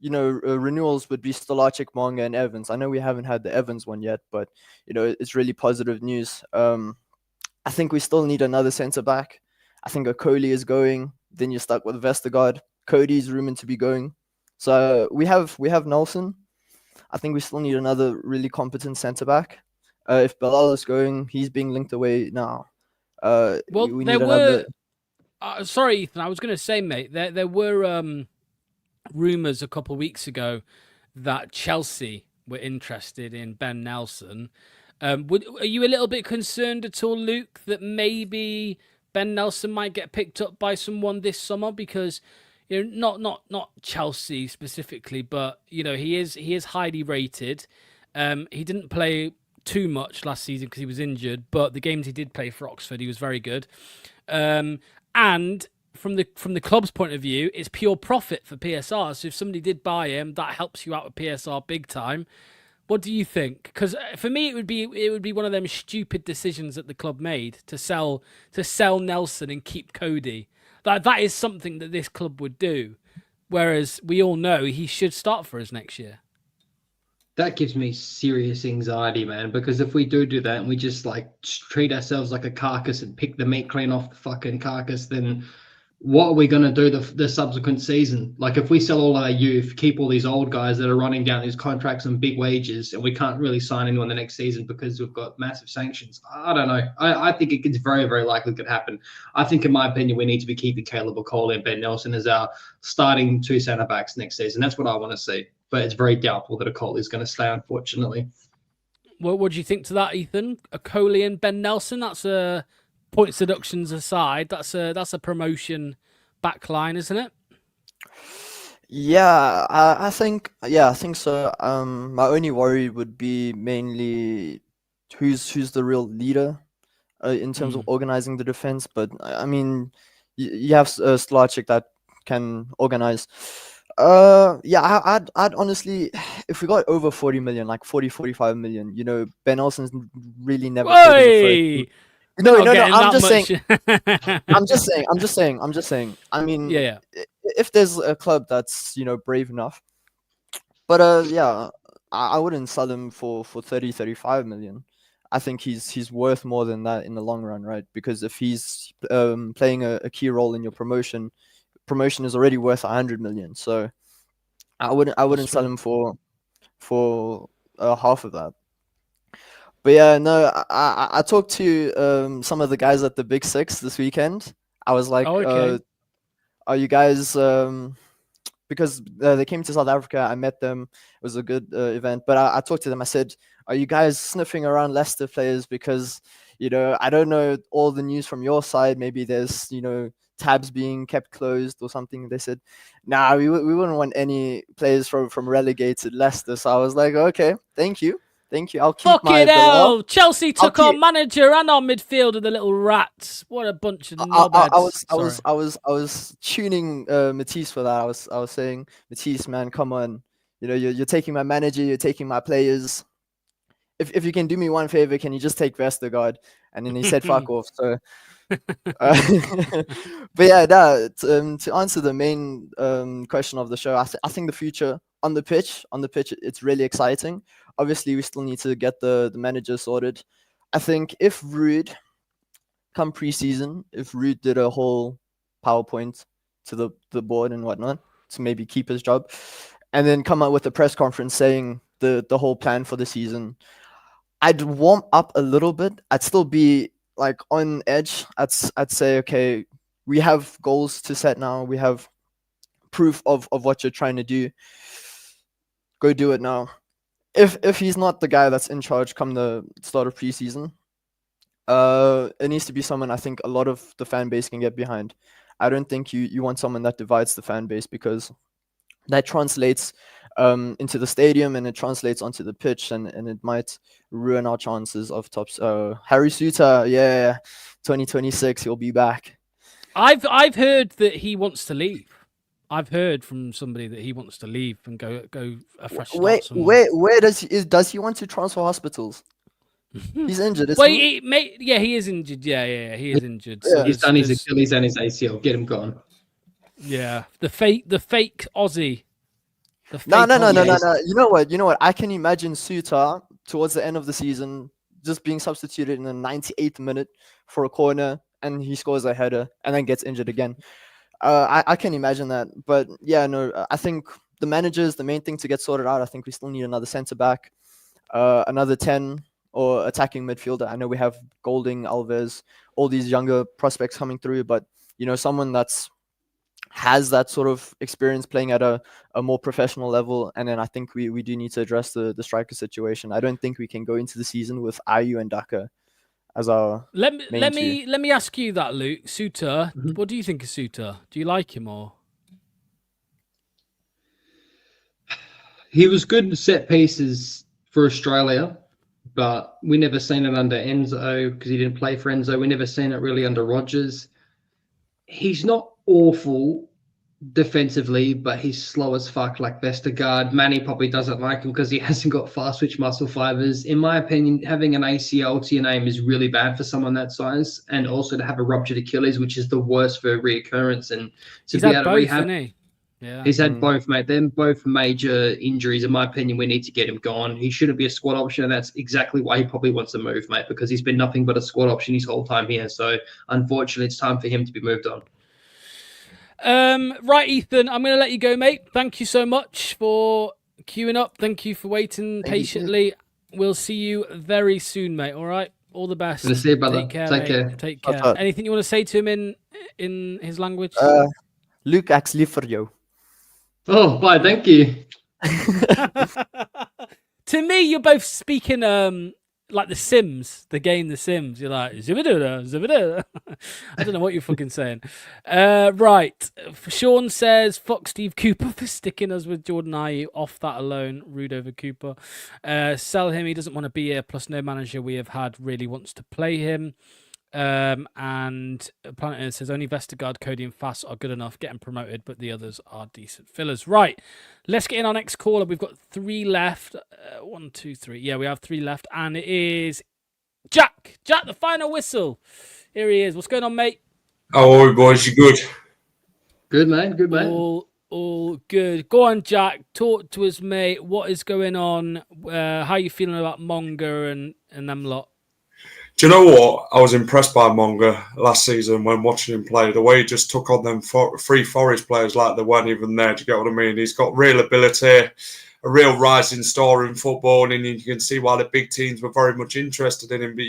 renewals would be Stolarczyk, Monga, and Evans. I know we haven't had the Evans one yet, but it's really positive news. I think we still need another centre back. I think Okoli is going. Then you're stuck with Vestergaard. Cody's rumored to be going. So we have Nelson. I think we still need another really competent centre back. If Bilal is going, he's being linked away now.
Well,
we
there
need
were.
another.
Sorry, Ethan. I was going to say, mate. There were rumours a couple of weeks ago that Chelsea were interested in Ben Nelson. Are you a little bit concerned at all, Luke, that maybe Ben Nelson might get picked up by someone this summer? Because not Chelsea specifically, but he is highly rated. He didn't play too much last season because he was injured, but the games he did play for Oxford, he was very good. And from the club's point of view, it's pure profit for PSR. So if somebody did buy him, that helps you out with PSR big time. What do you think? Because for me, it would be one of them stupid decisions that the club made to sell Nelson and keep Cody. That is something that this club would do. Whereas we all know he should start for us next year.
That gives me serious anxiety, man, because if we do that and we just treat ourselves like a carcass and pick the meat clean off the fucking carcass, then what are we going to do the subsequent season? Like, if we sell all our youth, keep all these old guys that are running down these contracts and big wages, and we can't really sign anyone the next season because we've got massive sanctions. I don't know. I think it's very, very likely could happen. I think, in my opinion, we need to be keeping Caleb Okoli and Ben Nelson as our starting two centre backs next season. That's what I want to see. But it's very doubtful that Okoli is going to stay, unfortunately.
Well, what do you think to that, Ethan? Okoli and Ben Nelson? That's a point deductions aside. That's a promotion backline, isn't it?
Yeah, I think so. My only worry would be mainly who's the real leader in terms of organizing the defense. But I mean, you have Stolarczyk that can organize. I'd honestly, if we got over 40 million, like 45 million, Ben Nelson's really never played in the first. No, I'm just saying. I'm just saying. I mean,
yeah.
If there's a club that's brave enough, but I wouldn't sell him for 35 million. I think he's worth more than that in the long run, right? Because if he's playing a key role in your promotion is already worth 100 million. So I wouldn't sell him for half of that. But yeah, no, I talked to some of the guys at the Big Six this weekend. I was like,
okay.
Are you guys because they came to South Africa, I met them. It was a good event. But I talked to them. I said, are you guys sniffing around Leicester players? Because, I don't know all the news from your side. Maybe there's, tabs being kept closed or something. They said, nah, we wouldn't want any players from relegated Leicester. So I was like, okay, thank you. I'll keep
Fucking hell! Chelsea took our manager and our midfielder, the little rats. What a bunch of knobheads.
I was tuning Matisse for that. I was saying, Matisse, man, come on. You're taking my manager, you're taking my players. If you can do me one favor, can you just take Vestergaard? And then he said, fuck off. So, but yeah, to answer the main question of the show, I think the future on the pitch, it's really exciting. Obviously, we still need to get the manager sorted. I think if Ruud, come preseason, if Ruud did a whole PowerPoint to the board and whatnot to maybe keep his job, and then come out with a press conference saying the whole plan for the season, I'd warm up a little bit. I'd still be like on edge. I'd say, okay, we have goals to set now. We have proof of what you're trying to do. Go do it now. If he's not the guy that's in charge come the start of preseason, it needs to be someone I think a lot of the fan base can get behind. I don't think you want someone that divides the fan base, because that translates into the stadium, and it translates onto the pitch, and it might ruin our chances of tops. Harry Suter, yeah, 2026, he'll be back.
I've heard that he wants to leave. I've heard from somebody that he wants to leave and go a fresh start somewhere.
Where does he want to transfer hospitals? He's injured, isn't
Well,
he?
he is injured. Yeah, he is injured.
Yeah.
So
He's done his
there's-
Achilles and his ACL. Get him gone.
Yeah, the fake Aussie. The fake
No.
Aussie.
You know what? I can imagine Suter towards the end of the season just being substituted in the 98th minute for a corner, and he scores a header and then gets injured again. I can imagine that. But yeah, no, I think the manager's the main thing to get sorted out. I think we still need another centre back, another 10 or attacking midfielder. I know we have Golding, Alves, all these younger prospects coming through, but someone has that sort of experience playing at a more professional level. And then I think we do need to address the striker situation. I don't think we can go into the season with Ayew and Daka as our
Let
two.
me ask you that, Luke. Suter, what do you think of Suter? Do you like him or?
He was good in set pieces for Australia, but we never seen it under Enzo because he didn't play for Enzo. We never seen it really under Rodgers. He's not awful defensively, but he's slow as fuck like Vestergaard. Manny probably doesn't like him because he hasn't got fast switch muscle fibers. In my opinion, having an ACL to your name is really bad for someone that size, and also to have a ruptured Achilles, which is the worst for reoccurrence. And to
He's
be
had
able to
both,
rehab,
hasn't he? Yeah.
he's had both, mate. They're both major injuries. In my opinion, we need to get him gone. He shouldn't be a squad option, and that's exactly why he probably wants to move, mate, because he's been nothing but a squad option his whole time here. So unfortunately, it's time for him to be moved on.
Right, Ethan, I'm going to let you go, mate. Thank you so much for queuing up. Thank you for waiting patiently. We'll see you very soon, mate. All right? All the best.
Good to see you, brother.
Take care,
Take
mate.
care.
Take care.
Up.
Anything you want to say to him in his language?
Luke acts lief for you.
Oh, bye. Thank you.
To me, you're both speaking like The Sims, the game The Sims. You're like, zibidoo, zibidoo. I don't know what you're fucking saying. Right. Sean says, fuck Steve Cooper for sticking us with Jordan Ayew. Off that alone. Rude over Cooper. Sell him. He doesn't want to be here. Plus, no manager we have had really wants to play him. And Planet Earth says only Vestergaard, Cody, and Fass are good enough getting promoted, but the others are decent fillers. Right, let's get in our next caller. We've got 3 left. 1, 2, 3. Yeah, we have 3 left, and it is Jack. Jack, the final whistle. Here he is. What's going on, mate?
How are we, boys? You good?
Good, man. Good, man.
All good. Go on, Jack. Talk to us, mate. What is going on? How you feeling about Monga and them lot?
Do you know what? I was impressed by Monga last season when watching him play. The way he just took on them 3 Forest players like they weren't even there. Do you get what I mean? He's got real ability, a real rising star in football, and you can see why the big teams were very much interested in him. But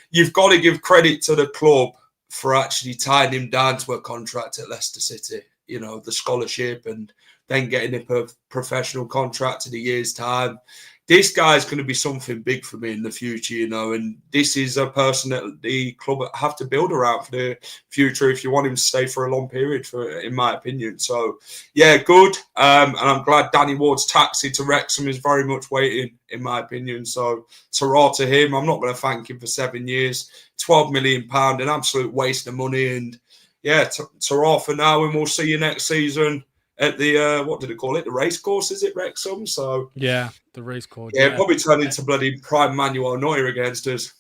you've got to give credit to the club for actually tying him down to a contract at Leicester City. You know, the scholarship, and then getting him a professional contract in a year's time. This guy's going to be something big for me in the future, you know, and this is a person that the club have to build around for the future if you want him to stay for a long period, in my opinion. So, yeah, good. And I'm glad Danny Ward's taxi to Wrexham is very much waiting, in my opinion. So, hurrah to him. I'm not going to thank him for 7 years. £12 million, an absolute waste of money. And, yeah, hurrah for now, and we'll see you next season at the, what did it call it? The race course, is it, Wrexham? So
yeah, the race course.
Yeah, probably turn into bloody prime Manuel Neuer against us.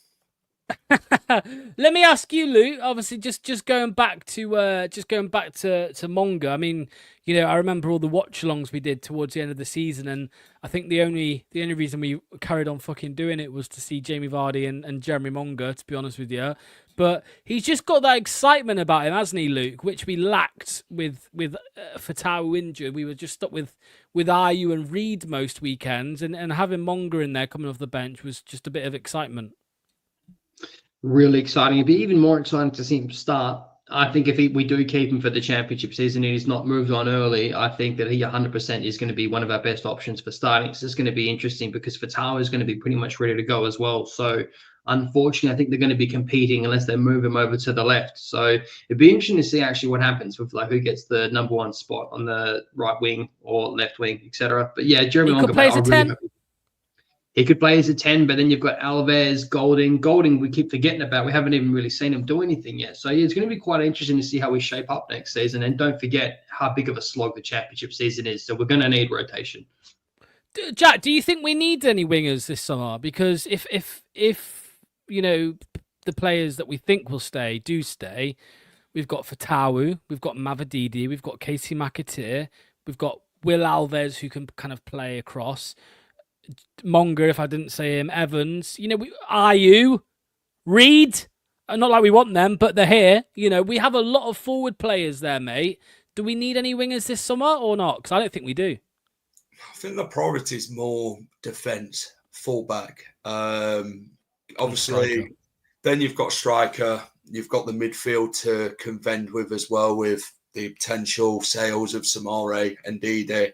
Let me ask you, Lou. Obviously, just going back to Monga. I mean, you know, I remember all the watch-alongs we did towards the end of the season, and I think the only reason we carried on fucking doing it was to see Jamie Vardy and Jeremy Monga. To be honest with you, but he's just got that excitement about him, hasn't he, Luke? Which we lacked with Fatau injured. We were just stuck with Ayew and Reed most weekends, and having Monga in there coming off the bench was just a bit of excitement.
Really exciting. It'd be even more exciting to see him start. I think if we do keep him for the championship season and he's not moved on early, I think that he 100% is going to be one of our best options for starting. It's just going to be interesting because Fatau is going to be pretty much ready to go as well. So unfortunately, I think they're going to be competing unless they move him over to the left. So it'd be interesting to see actually what happens with like who gets the number 1 spot on the right wing or left wing, etc. But yeah, Jeremy
He could
Longer,
play
mate,
as
I
a
really
10.
hope he could play as a 10, but then you've got Alves, Golding. Golding, we keep forgetting about. We haven't even really seen him do anything yet. So yeah, it's going to be quite interesting to see how we shape up next season. And don't forget how big of a slog the championship season is. So we're going to need rotation.
Jack, do you think we need any wingers this summer? Because if you know the players that we think will stay do stay, we've got Fatawu, we've got Mavadidi, we've got Casey McAteer, we've got Will Alves who can kind of play across. Monger, if I didn't say him, Evans, Ayew, Reed. Not like we want them, but they're here. We have a lot of forward players there, mate. Do we need any wingers this summer or not? Because I don't think we do.
I think the priority is more defence, fullback. Obviously, then you've got striker, you've got the midfield to contend with as well, with the potential sales of Samare and Dide,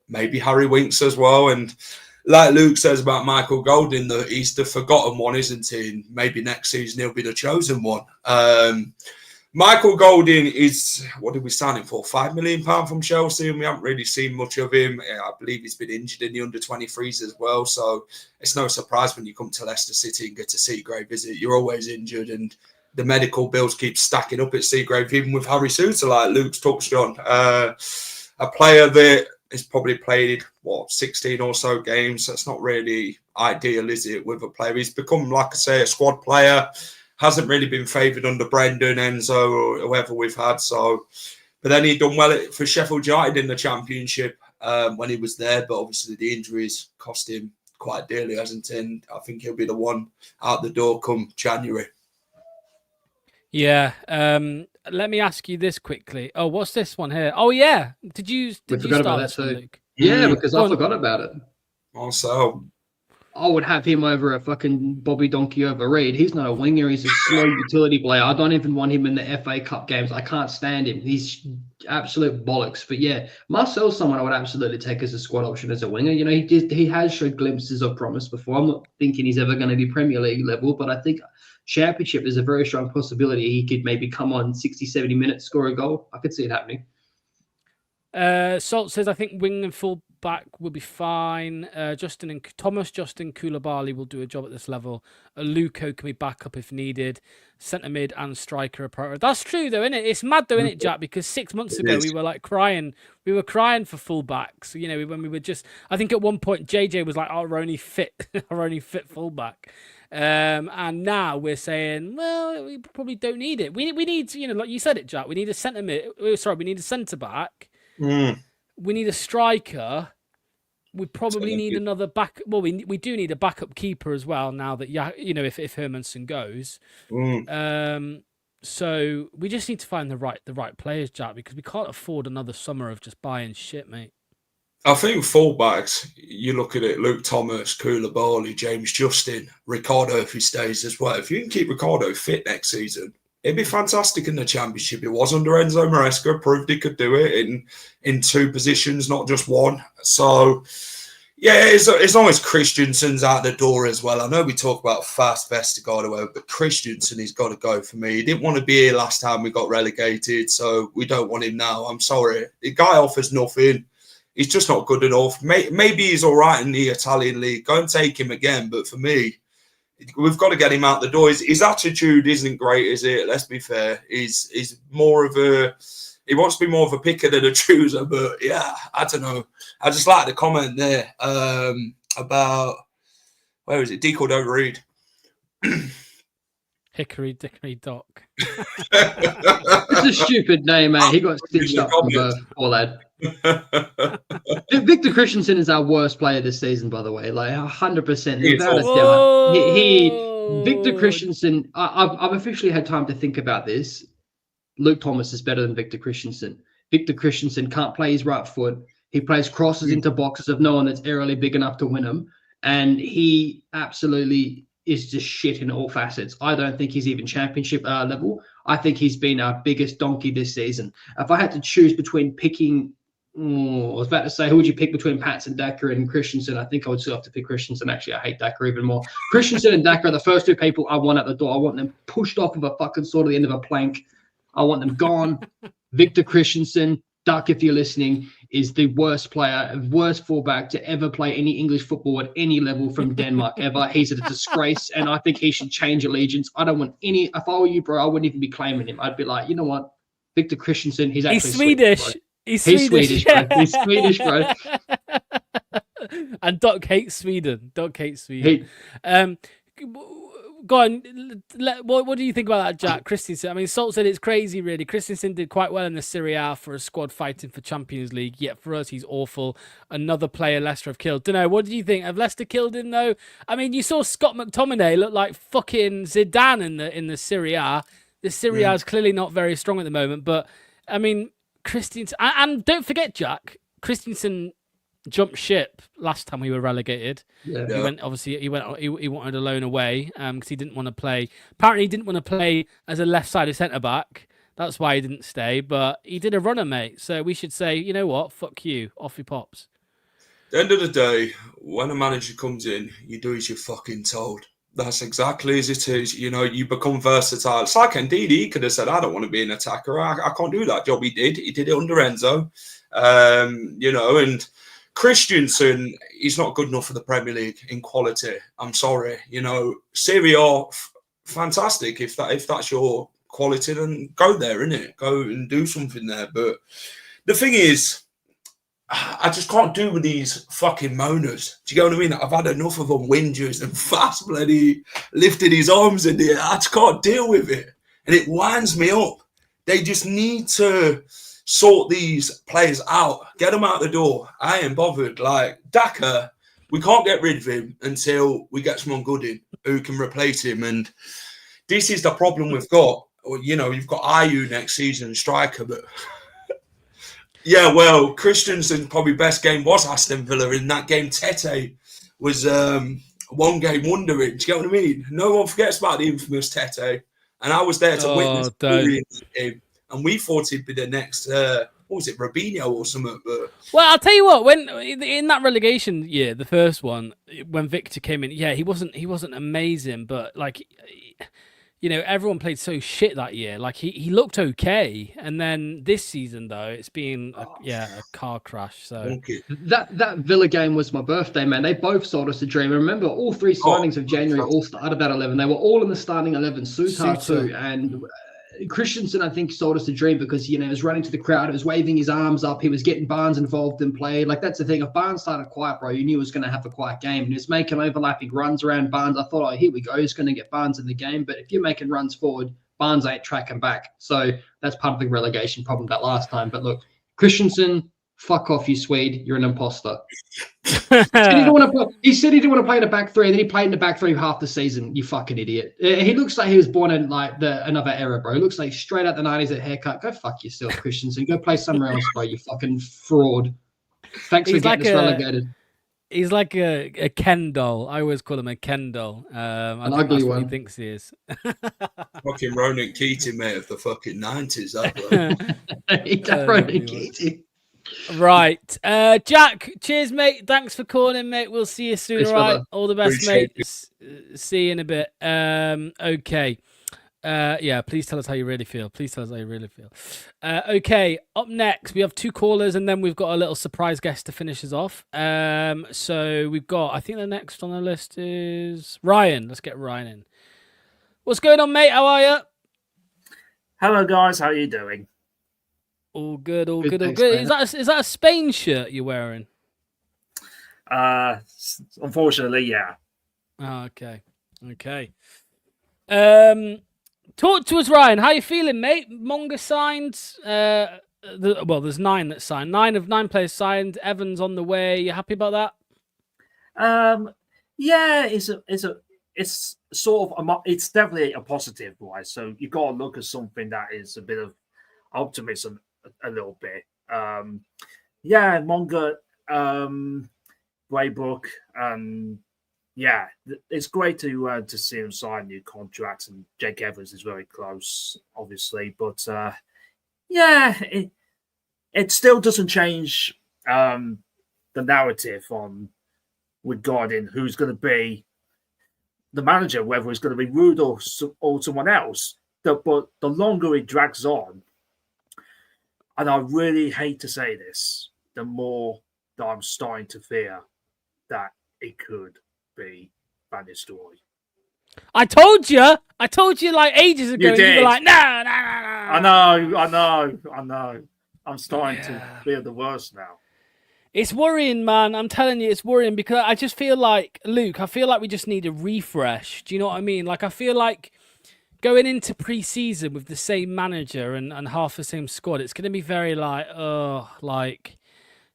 maybe Harry Winks as well. And like Luke says about Michael Golding, that he's the forgotten one, isn't he? And maybe next season he'll be the chosen one. Michael Golding is, what did we sign him for? £5 million from Chelsea, and we haven't really seen much of him. I believe he's been injured in the under-23s as well, so it's no surprise when you come to Leicester City and get to Seagrave visit. You're always injured, and the medical bills keep stacking up at Seagrave, even with Harry Souttar, like Luke's touched on. A player that has probably played, 16 or so games. That's not really ideal, is it, with a player? He's become, like I say, a squad player. Hasn't really been favoured under Brendan, Enzo, or whoever we've had. So, but then he'd done well for Sheffield United in the Championship when he was there. But obviously the injuries cost him quite dearly, hasn't it? And I think he'll be the one out the door come January.
Yeah. Let me ask you this quickly. Oh, what's this one here? Oh, yeah. Did you
forgot
start
about
this
that
one,
too.
Luke?
Yeah, because I forgot about it.
Also,
I would have him over a fucking Bobby Donkey over Reed. He's not a winger. He's a slow utility player. I don't even want him in the FA Cup games. I can't stand him. He's absolute bollocks. But yeah, Marcel's someone I would absolutely take as a squad option as a winger. He has showed glimpses of promise before. I'm not thinking he's ever going to be Premier League level, but I think Championship is a very strong possibility. He could maybe come on 60, 70 minutes, score a goal. I could see it happening.
Salt says, I think wing and full back will be fine. Justin Koulibaly will do a job at this level. Aluko can be back up if needed. Centre mid and striker are priority. That's true though, isn't it? It's mad though, isn't it, Jack? Because 6 months ago we were like crying. We were crying for full backs. When we were just. I think at one point JJ was like our only fit full back. And now we're saying, well, we probably don't need it. We need, like you said it, Jack. We need a centre mid. Sorry, we need a centre back. We need a striker. We probably need another back. Well, we do need a backup keeper as well. Now that if Hermanson goes, so we just need to find the right players, Jack, because we can't afford another summer of just buying shit, mate.
I think fullbacks, you look at it, Luke Thomas, Koulibaly, James Justin, Ricardo if he stays as well. If you can keep Ricardo fit next season, it'd be fantastic in the Championship. It was under Enzo Maresca, proved he could do it in 2 positions, not just 1. So, yeah, as long as Christensen's out the door as well. I know we talk about fast Vestergaard or whatever, but Christensen has got to go for me. He didn't want to be here last time we got relegated, so we don't want him now. I'm sorry. The guy offers nothing. He's just not good enough. Maybe he's all right in the Italian league. Go and take him again. But for me, we've got to get him out the door. His attitude isn't great, is it? Let's be fair. He's more of a... He wants to be more of a picker than a chooser. But, yeah, I don't know. I just like the comment there about... Where is it? Deco don't read.
Hickory Dickory Dock.
It's a stupid name, mate. He got stitched up from poor lad. Victor Christensen is our worst player this season, by the way. Like 100%. Victor Christensen. I've officially had time to think about this. Luke Thomas is better than Victor Christensen. Victor Christensen can't play his right foot. He plays crosses into boxes of no one that's aerially big enough to win them, and he absolutely is just shit in all facets. I don't think he's even Championship level. I think he's been our biggest donkey this season. If I had to choose between picking I was about to say, who would you pick between Pats and Daka and Christensen? I think I would still have to pick Christensen. Actually, I hate Daka even more. Christensen and Daka are the first two people I want at the door. I want them pushed off of a fucking sword at the end of a plank. I want them gone. Victor Christensen, Duck, if you're listening, is the worst player, worst fullback to ever play any English football at any level from Denmark ever. He's a disgrace, and I think he should change allegiance. I don't want any. If I were you, bro, I wouldn't even be claiming him. I'd be like, you know what, Victor Christensen, he's actually
Swedish.
Swedish,
He's
Swedish, bro. He's Swedish, bro.
And Doc hates Sweden. Go on. What do you think about that, Jack? Christensen. I mean, Salt said it's crazy, really. Christensen did quite well in the Serie A for a squad fighting for Champions League. Yet for us, he's awful. Another player Leicester have killed. Don't know. What do you think? Have Leicester killed him though? I mean, you saw Scott McTominay look like fucking Zidane in the Serie A. The Serie A is clearly not very strong at the moment, but I mean, Christensen. And don't forget, Jack. Christensen jumped ship last time we were relegated.
Yeah.
He wanted a loan away because he didn't want to play. Apparently, he didn't want to play as a left-sided centre back. That's why he didn't stay. But he did a runner, mate. So we should say, you know what? Fuck you. Off he pops.
At the end of the day, when a manager comes in, you do as you're fucking told. That's exactly as it is. You know, you become versatile. It's like indeed he could have said, I don't want to be an attacker. I can't do that job. He did. He did it under Enzo. You know, and Christensen, he's not good enough for the Premier League in quality. I'm sorry. You know, Serie A, fantastic. If that's your quality, then go there, innit? Go and do something there. But the thing is, I just can't do with these fucking moaners. Do you get what I mean? I've had enough of them whingers and fast bloody lifting his arms in the air. I just can't deal with it. And it winds me up. They just need to sort these players out. Get them out the door. I ain't bothered. Like, Daka, we can't get rid of him until we get someone good in who can replace him. And this is the problem we've got. You know, you've got Ayew next season, striker, but... Yeah, well, Christensen's probably best game was Aston Villa. In that game, Tete was one game wondering. Do you get what I mean? No one forgets about the infamous Tete. And I was there to witness the game. And we thought he'd be the next, what was it, Robinho or something. But...
Well, I'll tell you what, when in that relegation year, the first one, when Victor came in, yeah, he wasn't amazing, but like... You know, everyone played so shit that year. Like, he looked okay. And then this season, though, it's been, a car crash. So
That Villa game was my birthday, man. They both sold us a dream. And remember, all three signings of January all started at 11. They were all in the starting 11. Sutar too. And Christensen, I think, sold us a dream because, you know, he was running to the crowd. He was waving his arms up. He was getting Barnes involved in play. Like, that's the thing. If Barnes started quiet, bro, you knew he was going to have a quiet game. And he was making overlapping runs around Barnes. I thought, oh, here we go. He's going to get Barnes in the game. But if you're making runs forward, Barnes ain't tracking back. So that's part of the relegation problem that last time. But look, Christensen, fuck off, you Swede. You're an imposter. He said he didn't want to play in a back three, and then he played in the back three half the season. You fucking idiot. He looks like he was born in like another era, bro. He looks like straight out the 90s at haircut. Go fuck yourself, Christensen. Go play somewhere else, bro. You fucking fraud. Thanks for getting us relegated.
He's like a Ken doll. I always call him a Ken doll.
An ugly one.
He thinks he is.
Fucking Ronan Keating, mate, of the fucking 90s. That
Ronan Keating.
Right. Jack, cheers, mate. Thanks for calling, mate. We'll see you soon, all right? All the best, mate. See you in a bit. Okay. Yeah, please tell us how you really feel. Okay, up next, we have two callers, and then we've got a little surprise guest to finish us off. So we've got, I think the next on the list is Ryan. Let's get Ryan in. What's going on, mate? How are you?
Hello, guys. How are you doing?
All good. Is that a Spain shirt you're wearing?
Unfortunately, yeah.
Oh, okay. Talk to us, Ryan. How you feeling, mate? Monga signed. There's 9 that signed. 9 players signed. Evans on the way. You happy about
that? Yeah. It's sort of it's definitely a positive, right? So you've got to look at something that is a bit of optimism. A little bit, Monga, Braybook, yeah, it's great to see him sign new contracts, and Jake Evans is very close, obviously, but it it still doesn't change the narrative on regarding who's going to be the manager, whether it's going to be Rude or someone else. But the longer it drags on, and I really hate to say this, the more that I'm starting to fear that it could be Van Nistelrooy.
I told you like ages ago.
You did.
You were like, no.
I know. I'm starting to fear the worst now.
It's worrying, man. I'm telling you, it's worrying because I just feel like, Luke, we just need a refresh. Do you know what I mean? Like, I feel like going into pre-season with the same manager and half the same squad, it's going to be very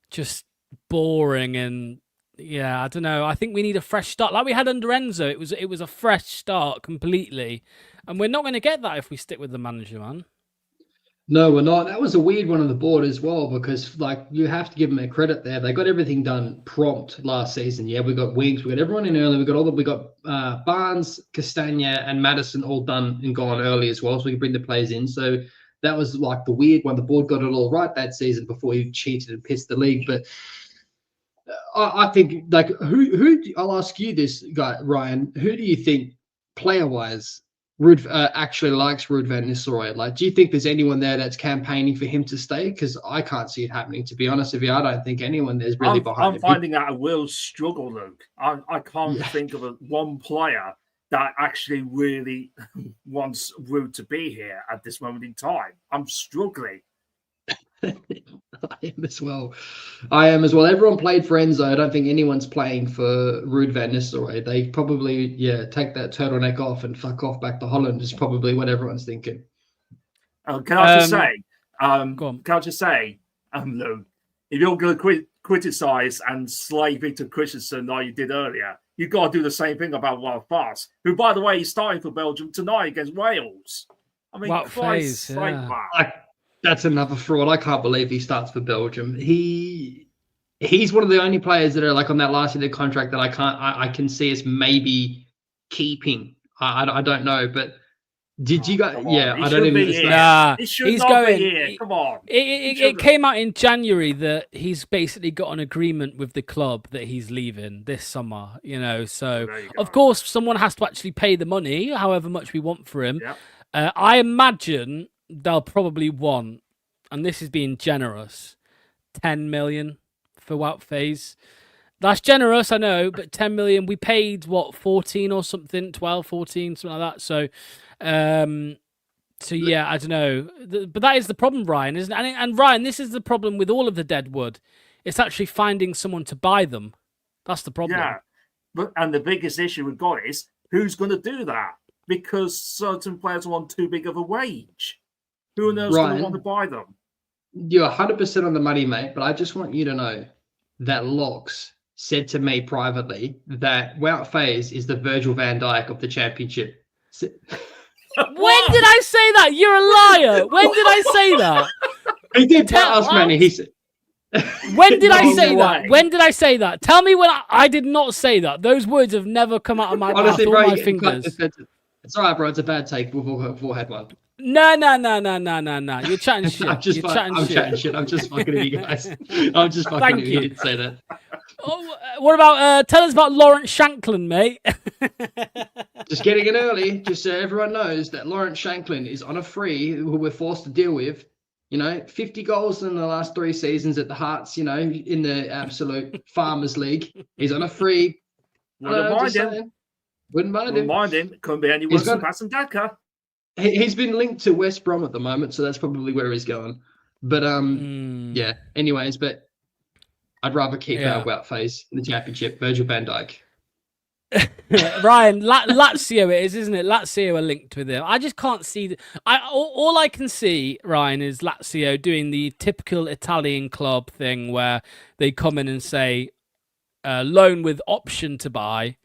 just boring and I don't know. I think we need a fresh start. Like we had under Enzo, it was a fresh start completely. And we're not going to get that if we stick with the manager, man.
No, we're not. That was a weird one on the board as well because, you have to give them a credit there. They got everything done prompt last season. Yeah, we got Wings, we got everyone in early. We got Barnes, Castagna, and Madison all done and gone early as well, so we can bring the players in. So that was the weird one. The board got it all right that season before he cheated and pissed the league. But I think who I'll ask you this guy, Ryan. Who do you think player wise? Ruud actually likes Ruud van Nistelrooy. Do you think there's anyone there that's campaigning for him to stay? Because I can't see it happening. To be honest with you, I don't think anyone there's really behind him.
I'm finding out a real struggle, Luke. I can't think of one player that actually really wants Ruud to be here at this moment in time. I'm struggling.
I am as well. Everyone played for Enzo. I don't think anyone's playing for Ruud van Nistelrooy. They probably, take that turtleneck off and fuck off back to Holland is probably what everyone's thinking.
Can I just say, Lou, if you're going to criticise and slay Victor Christensen like you did earlier, you've got to do the same thing about Wout Faes, who, by the way, is starting for Belgium tonight against Wales. I mean, Christ's sake, man.
That's another fraud. I can't believe he starts for Belgium. He's one of the only players that are on that last year of the contract that I can see us maybe keeping. I don't know, but did you guys? Yeah, I don't even.
Nah,
he's going. Here. Come on.
It came out in January that he's basically got an agreement with the club that he's leaving this summer. So of course someone has to actually pay the money, however much we want for him.
Yep.
I imagine they'll probably want, and this is being generous, 10 million for Wout Faes. That's generous, I know, but 10 million, we paid, 14 or something, 12, 14, something like that. So, I don't know. But that is the problem, Ryan, isn't it? And Ryan, this is the problem with all of the Deadwood. It's actually finding someone to buy them. That's the problem.
Yeah, and the biggest issue we've got is who's going to do that? Because certain players are on too big of a wage. Who on earth is going to want to buy them?
You're 100% on the money, mate, but I just want you to know that Locks said to me privately that Wout Faes is the Virgil van Dijk of the championship.
When did I say that? You're a liar. When did I say that?
He did tell us, man. He said...
When did I say that? When did I say that? Tell me when I did not say that. Those words have never come out of my mouth or my fingers.
It's all right, bro. It's a bad take. We'll head one.
No. You're chatting shit.
I'm chatting shit. I'm just fucking with you guys. I'm just fucking with you. You didn't say that.
Oh, what about, tell us about Lawrence Shanklin, mate.
Just getting in early, just so everyone knows that Lawrence Shanklin is on a free, who we're forced to deal with. 50 goals in the last 3 seasons at the Hearts, in the absolute Farmers League. He's on a free. Wouldn't mind him.
Couldn't be any worse than Passon Daka.
He's been linked to West Brom at the moment, so that's probably where he's going. But anyways, but I'd rather keep Wout Faes in the championship. Virgil van Dijk.
Ryan, Lazio it is, isn't it? Lazio are linked with him. I just can't see. All I can see, Ryan, is Lazio doing the typical Italian club thing where they come in and say, loan with option to buy.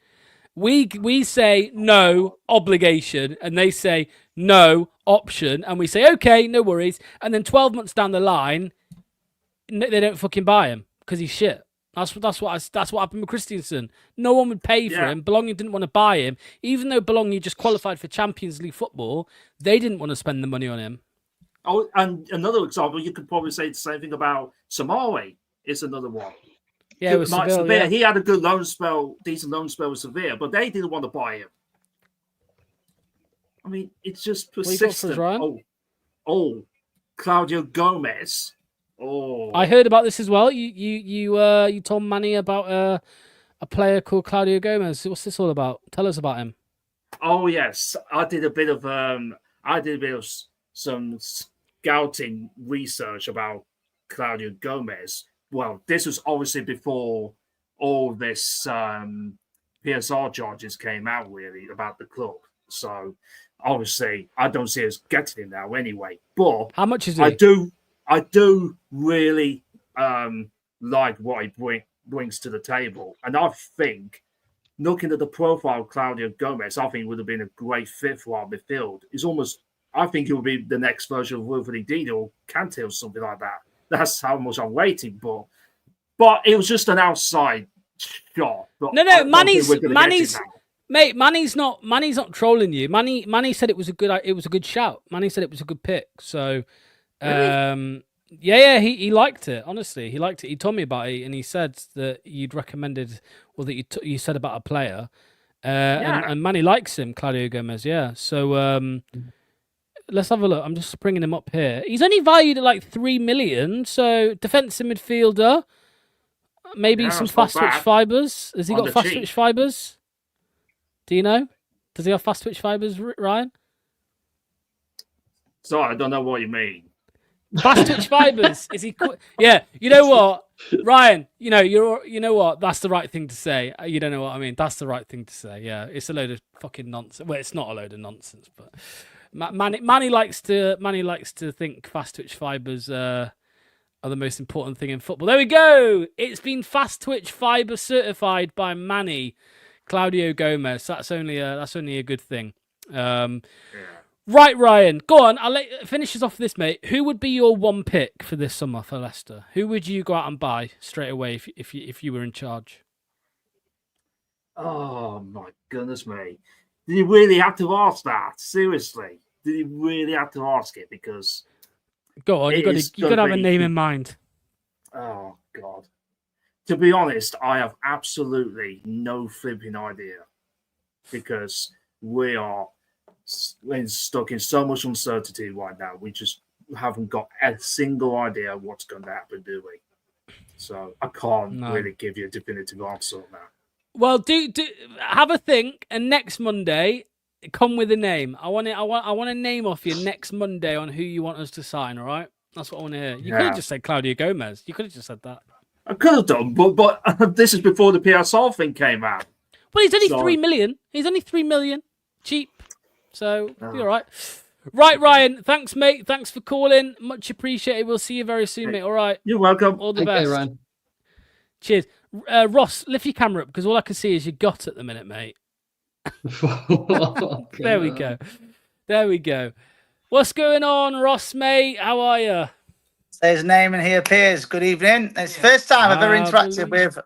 We say no, obligation, and they say no, option, and we say okay, no worries, and then 12 months down the line, they don't fucking buy him because he's shit. That's what happened with Christensen. No one would pay for him. Bologna didn't want to buy him, even though Bologna just qualified for Champions League football. They didn't want to spend the money on him.
Oh, and another example, you could probably say the same thing about Samari. Is another one.
Yeah, it was
Mike
Seville,
Sevilla,
yeah.
he had a good loan spell, decent loan spell with Sevilla, but they didn't want to buy him. I mean, it's just persistent. Oh, Claudio Gomez. Oh,
I heard about this as well. You told Manny about a player called Claudio Gomez. What's this all about? Tell us about him.
Oh yes, I did a bit of some scouting research about Claudio Gomez. Well, this was obviously before all this PSR charges came out, really, about the club. So obviously, I don't see us getting him now anyway. But
how much is he?
I do really like what he brings to the table, and I think, looking at the profile of Claudio Gomez, I think would have been a great fit for our midfield. I think he will be the next version of Wilfred Ndidi or Kante or something like that. That's how much I'm waiting for. But it was just an outside shot.
No, Manny's mate. Manny's not trolling you. Manny said it was a good shout. Manny said it was a good pick. So,
really?
Yeah, he liked it. Honestly, he liked it. He told me about it, and he said that you'd recommended, or that you said about a player, and Manny likes him, Claudio Gomez. Yeah, so let's have a look. I'm just bringing him up here. He's only valued at like 3 million. So defensive midfielder, maybe some fast twitch fibers. Has he got fast twitch fibers? Do you know? Does he have fast twitch fibers, Ryan?
Sorry, I don't know what you mean.
Fast twitch fibers. Is he? Yeah. You know what, Ryan? You know what? That's the right thing to say. You don't know what I mean. That's the right thing to say. Yeah. It's a load of fucking nonsense. Well, it's not a load of nonsense, but Manny likes to think fast twitch fibers are the most important thing in football. There we go. It's been fast twitch fiber certified by Manny. Claudio Gomez. That's only a good thing. Right, Ryan, go on. I'll finish us off this, mate. Who would be your one pick for this summer for Leicester? Who would you go out and buy straight away if you were in charge?
Oh my goodness me! Did you really have to ask that? Seriously, did you really have to ask it? Because
go on, you got to have a name in mind.
Oh God! To be honest, I have absolutely no flipping idea because we are stuck in so much uncertainty right now. We just haven't got a single idea what's going to happen, do we? So I can't really give you a definitive answer on that.
Well, do have a think, and next Monday, come with a name. I want a name off you next Monday on who you want us to sign. All right, that's what I want to hear. You could have just said Claudio Gomez. You could have just said that. I
could have done, but this is before the PSR thing came out.
Well, he's only 3 million. He's only 3 million. Cheap. So, you're all right. Right, Ryan. Thanks, mate. Thanks for calling. Much appreciated. We'll see you very soon, mate. All right.
You're welcome.
All the best.
Ryan.
Cheers. Ross, lift your camera up because all I can see is your gut at the minute, mate. There we go. There we go. What's going on, Ross, mate? How are you?
Say his name and he appears. Good evening. It's the first time I've ever interacted with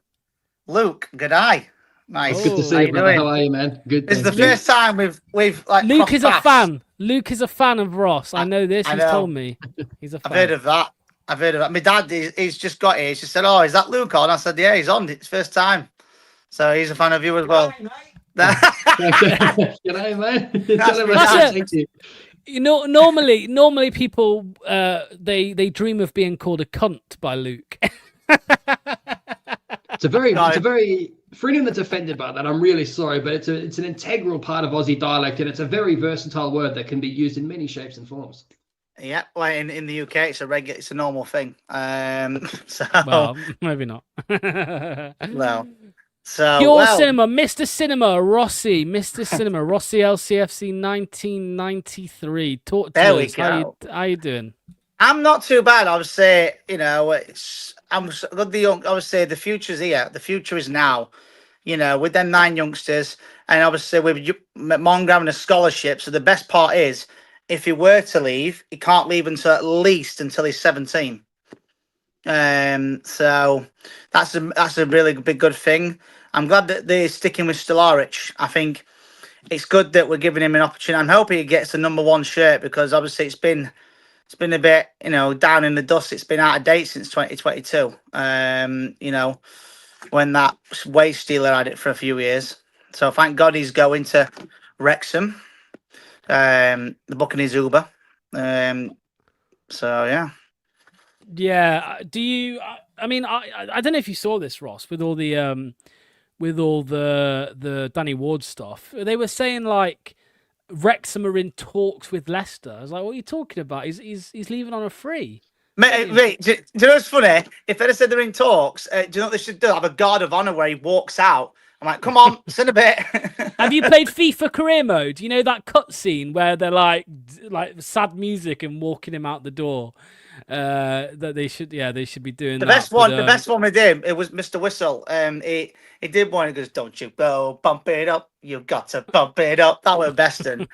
Luke. Good eye. Nice.
Good to see you, brother. How are you, man? Good.
This is the first time we've like.
Luke is a fan. Luke is a fan of Ross. I know this. He's told me. He's a fan.
I've heard of that. My dad, he's just got here. He's just said, "Oh, is that Luke on?" I said, "Yeah, he's on. It's first time." So he's a fan of you as well.
G'day, mate. Thank you.
You know, normally people they dream of being called a cunt by Luke.
It's a very for anyone that's offended by that, I'm really sorry, but it's an integral part of Aussie dialect, and it's a very versatile word that can be used in many shapes and forms.
Yeah, well, in the UK, it's a normal thing. So
well, maybe not.
Well. So
Pure Cinema, Mr. Cinema, Rossi, Mr. Cinema, Rossi LCFC 1993. Talk to
there
us.
We go.
How you doing?
I'm not too bad. I would say, I'm good. I would say the future's here. The future is now. With them 9 youngsters, and obviously with Monga having a scholarship. So the best part is, if he were to leave, he can't leave until he's 17. So that's a really big good thing. I'm glad that they're sticking with Stolaric. I think it's good that we're giving him an opportunity. I'm hoping he gets the number 1 shirt because obviously it's been it's been a bit, you know, down in the dust. It's been out of date since 2022. You know, when that waste dealer had it for a few years. So thank God he's going to Wrexham, the Buccaneers Uber. So yeah.
Yeah. Do you? I mean, I don't know if you saw this, Ross, with all the Danny Ward stuff. They were saying like Wrexham are in talks with Leicester. I was like, what are you talking about? He's leaving on a free.
Mate, do you know what's funny? If they'd have said they're in talks, do you know what they should do? Have a guard of honour where he walks out. I'm like, come on, sit a bit.
Have you played FIFA career mode? You know that cutscene where they're like sad music and walking him out the door. That they should be doing
the
that.
best one. The best one with him, it was Mr. Whistle. He did one. He goes, "Don't you go bump it up? You got to bump it up." That was best. And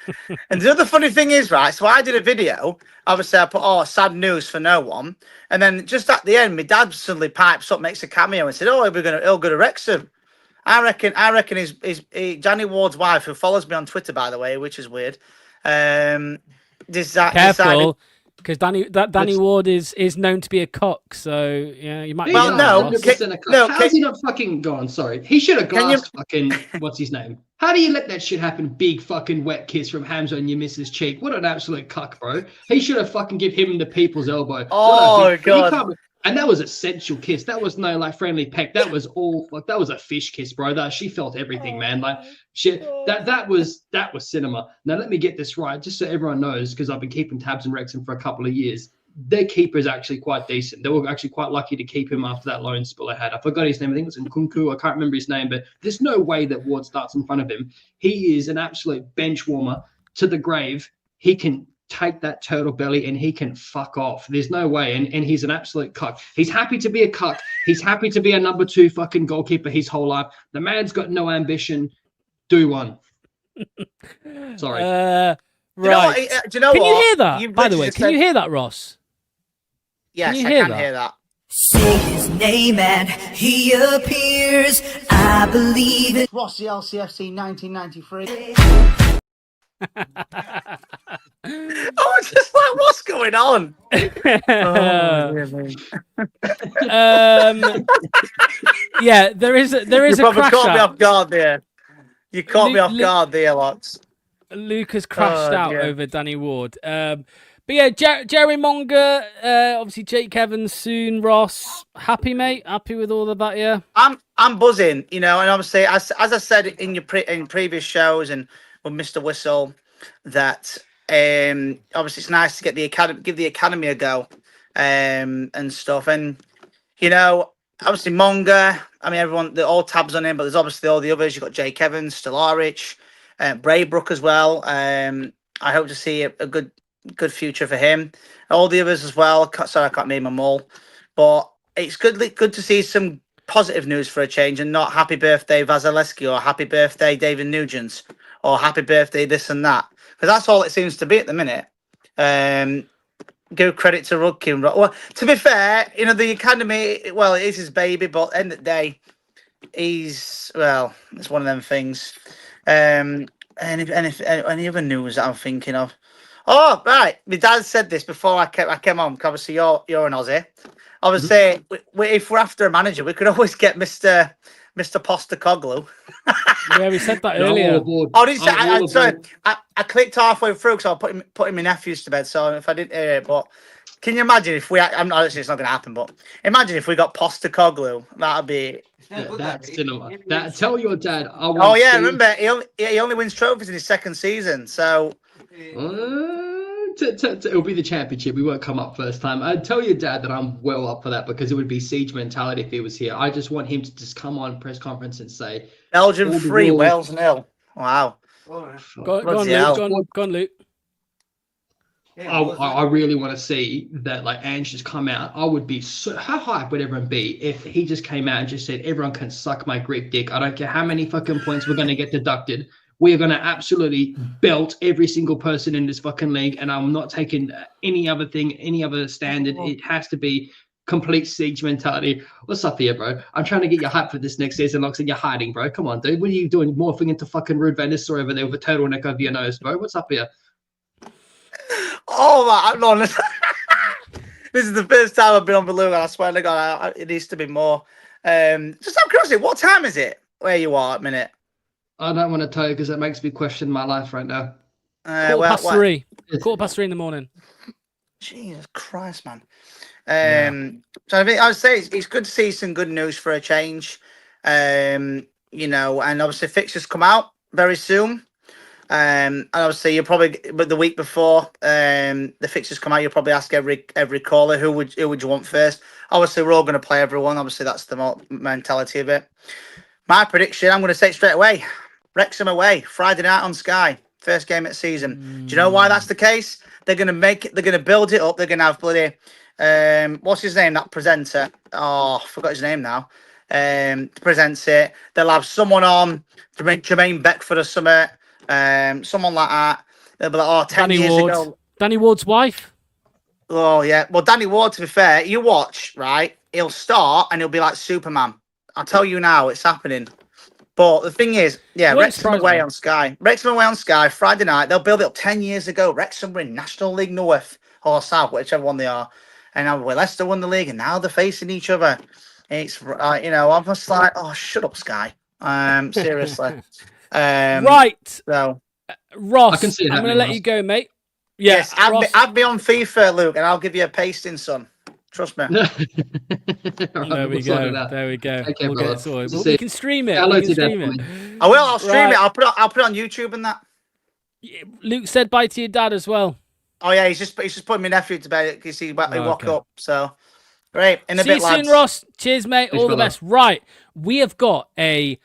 the other funny thing is, right? So I did a video. Obviously, I put sad news for no one, and then just at the end, my dad suddenly pipes up, makes a cameo, and said, "Oh, he'll go to Wrexham." I reckon he's Johnny Ward's wife, who follows me on Twitter, by the way, which is weird.
Careful, because Danny Ward is known to be a cock, so yeah, you might.
Well, no,
how's he not fucking gone? Sorry, he should have glassed fucking what's his name. How do you let that shit happen? Big fucking wet kiss from Hamza on your missus' cheek. What an absolute cuck, bro. He should have fucking give him the people's elbow.
Oh God.
And that was a sensual kiss. That was no like friendly peck. That was all like that was a fish kiss, bro. That she felt everything, man. Like shit. That was cinema. Now let me get this right, just so everyone knows, because I've been keeping tabs on Wrexham for a couple of years. Their keeper is actually quite decent. They were actually quite lucky to keep him after that loan spell they had. I forgot his name. I think it was Nkunku. I can't remember his name, but there's no way that Ward starts in front of him. He is an absolute bench warmer to the grave. He can take that turtle belly and he can fuck off. There's no way. And he's an absolute cuck. He's happy to be a cuck. He's happy to be a number 2 fucking goalkeeper his whole life. The man's got no ambition. Do one. Sorry.
Right.
Do you know what?
Can you hear that? By the way, can you hear that, Ross?
Yes, I can hear that.
Say his name and he appears. I believe it.
Rossi LCFC 1993. I was just like, what's going on?
Yeah, there is a crash
caught me
out.
off guard there. You caught me off guard there, lots.
Luke has crashed out over Danny Ward. But yeah, Jerry Monger, obviously Jake Evans soon. Ross, happy mate? Happy with all of that? Yeah,
I'm buzzing. You know, and obviously, as I said in in previous shows and with Mr. Whistle, that obviously it's nice to get give the academy a go, and stuff. And you know, obviously Monger. I mean, everyone, they're all tabs on him, but there's obviously all the others. You've got Jake Evans, Stilaric, Braybrook as well. I hope to see a good future for him. All the others as well. Sorry, I can't name them all, but it's good to see some positive news for a change, and not happy birthday Vasilevsky or happy birthday David Nugent or happy birthday this and that, because that's all it seems to be at the minute. Give credit to Rudkin. Well, to be fair, you know, the academy, well, it is his baby, but at the end of the day, it's one of them things. Any other news that I'm thinking of? Oh, right. My dad said this before I came on. Obviously, you're an Aussie. Obviously, if we're after a manager, we could always get Mr. Postecoglou.
Yeah, we said that earlier.
I clicked halfway through because I was putting my nephews to bed. So if I didn't hear it, but can you imagine if we? I'm not. It's not going to happen. But imagine if we got Postecoglou. That'd be.
That's cinema. Tell your dad.
Remember he only wins trophies in his second season. So.
It'll be the championship. We won't come up first time. I'd tell your dad that I'm well up for that, because it would be siege mentality if he was here. I just want him to just come on press conference and say
Belgium 3, Wales 0. Wow.
Go on, Luke.
I really want to see that, like, Ange just come out. I would be so, how hype would everyone be if he just came out and just said, everyone can suck my Greek dick. I don't care how many fucking points we're going to get deducted. We are going to absolutely belt every single person in this fucking league, and I'm not taking any other thing, any other standard. It has to be complete siege mentality. What's up here, bro? I'm trying to get you hyped for this next season, Locks, and you're hiding, bro. Come on, dude. What are you doing? Morphing into fucking Rude Van Nistelrooy over there with a turtleneck over your nose, bro. What's up here?
Oh, man. This is the first time I've been on Blue, and I swear to God, it needs to be more. Just out of curiosity, what time is it where you are at the minute?
I don't want to tell you because it makes me question my life right now.
Quarter past 3. Quarter past 3 in the morning.
Jesus Christ, man.
Yeah.
So I think I would say it's good to see some good news for a change. You know, and obviously fixtures come out very soon. And obviously you're probably, but the week before the fixtures come out, you'll probably ask every caller who would you want first. Obviously we're all going to play everyone. Obviously that's the mentality of it. My prediction, I'm going to say it straight away. Wrexham away, Friday night on Sky, first game of the season. Do you know why that's the case? They're going to build it up. They're going to have bloody, what's his name, that presenter? Oh, I forgot his name now. Presents it. They'll have someone on, Jermaine Beckford or something, someone like that. They'll be like, oh, 10 years ago.
Danny Ward's wife?
Oh, yeah. Well, Danny Ward, to be fair, you watch, right? He'll start and he'll be like Superman. I'll tell you now, it's happening. But the thing is, yeah, Wrexham away on Sky. Wrexham away on Sky, Friday night. They'll build it up 10 years ago. Wrexham were in National League North or South, whichever one they are. And now Leicester won the league, and now they're facing each other. It's, you know, I'm just like, oh, shut up, Sky. Seriously.
Right.
So,
Ross,
I can see it
I'm going to
happening,
let
Ross.
you go, mate.
yes,
Ross.
add me on FIFA, Luke, and I'll give you a pasting, son. Trust me.
There we go. There we go.
Okay,
we'll
brother.
get it sorted.
Just
We
say-
can stream it.
Hello
We can
to that
stream
for
it.
me.
I will. I'll stream
Right.
it. I'll put it on YouTube and that.
Luke said bye to your dad as well.
Oh yeah, he's just putting my nephew to bed because he woke
okay.
up. So great. In a
See
bit,
you soon,
lads.
Ross. Cheers, mate.
Thanks,
All the
brother.
best. Right. We have got a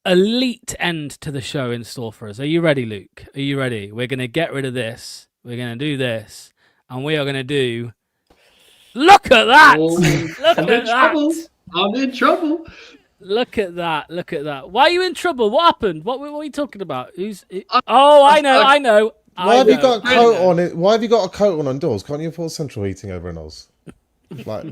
elite end to the show in store for us. Are you ready, Luke? Are you ready? We're going to get rid of this. We're going to do this. And we are going to do... Look at that!
Oh,
Look
I'm
at
in trouble.
that!
I'm in trouble.
Look at that! Look at that! Why are you in trouble? What happened? What are you talking about? Oh, I know.
Why have you got a coat on it? Why have you got a coat on indoors? Can't you afford central heating over in Oz? Like,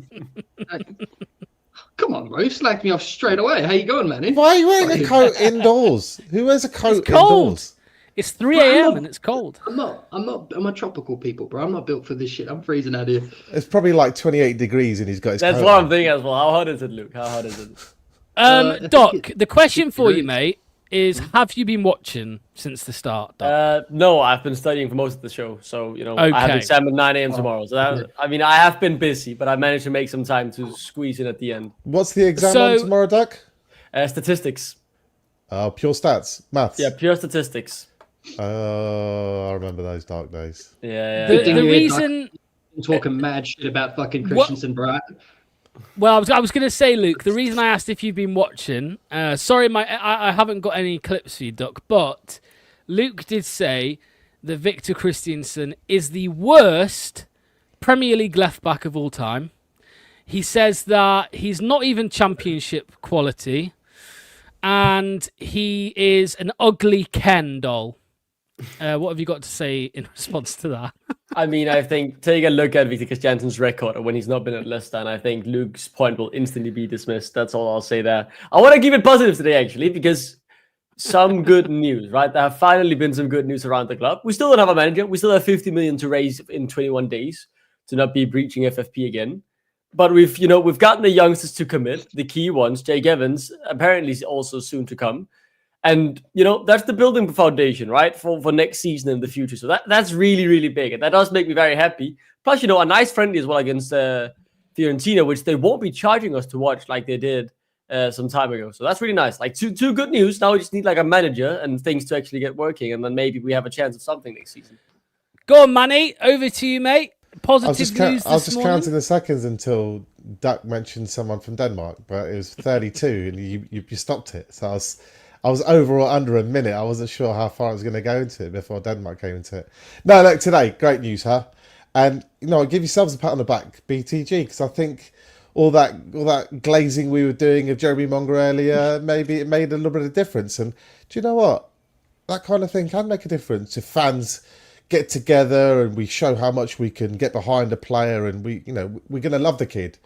Come on, bro. You slacked me off straight away. How you going, man?
why are you wearing a coat indoors? Who wears a coat
It's cold.
indoors?
It's 3
Bro, I'm
a.m.
not-
and it's cold.
I'm a tropical people, bro. I'm not built for this shit. I'm freezing out here.
It's probably like 28 degrees and he's got his
That's
coat
what
on.
I'm thinking as well. How hot is it, Luke? How hot is it?
I think
Doc, the question for you,
degrees.
mate, is have you been watching since the start, Doc?
No, I've been studying for most of the show. So, you know, I have
Okay.
exam at 9 a.m. tomorrow. So, I mean, I have been busy, but I managed to make some time to squeeze in at the end.
What's the exam
So-
on tomorrow, Doc?
Statistics.
Pure stats, maths.
Yeah, pure statistics.
I remember those dark days.
Yeah.
The
Good thing you're
reason...
talking mad shit about fucking Christensen, bro.
Well, I was going to say, Luke, the reason I asked if you've been watching... sorry, I haven't got any clips for you, Doc, but Luke did say that Victor Christensen is the worst Premier League left-back of all time. He says that he's not even championship quality, and he is an ugly Ken doll. What have you got to say in response to that?
I mean, I think take a look at Victor Christiansen's record when he's not been at Leicester, and I think Luke's point will instantly be dismissed. That's all I'll say there. I want to keep it positive today, actually, because some good news, right? There have finally been some good news around the club. We still don't have a manager. We still have 50 million to raise in 21 days to not be breaching FFP again. But we've gotten the youngsters to commit. The key ones, Jake Evans, apparently is also soon to come. And, that's the building foundation, right, for next season and the future. So that's really, really big. And that does make me very happy. Plus, a nice friendly as well against Fiorentina, which they won't be charging us to watch like they did some time ago. So that's really nice. Like, two good news. Now we just need, like, a manager and things to actually get working. And then maybe we have a chance of something next season.
Go on, Manny. Over to you, mate. Positive
I was just,
news
I was
this
just
morning.
counting the seconds until Duck mentioned someone from Denmark, but it was 32 and you stopped it. So I was over or under a minute. I wasn't sure how far I was going to go into it before Denmark came into it. No, look, today, great news, huh? And, give yourselves a pat on the back, BTG, because I think all that glazing we were doing of Jeremy Monger earlier, maybe it made a little bit of difference. And do you know what? That kind of thing can make a difference if fans get together and we show how much we can get behind a player, and we're going to love the kid.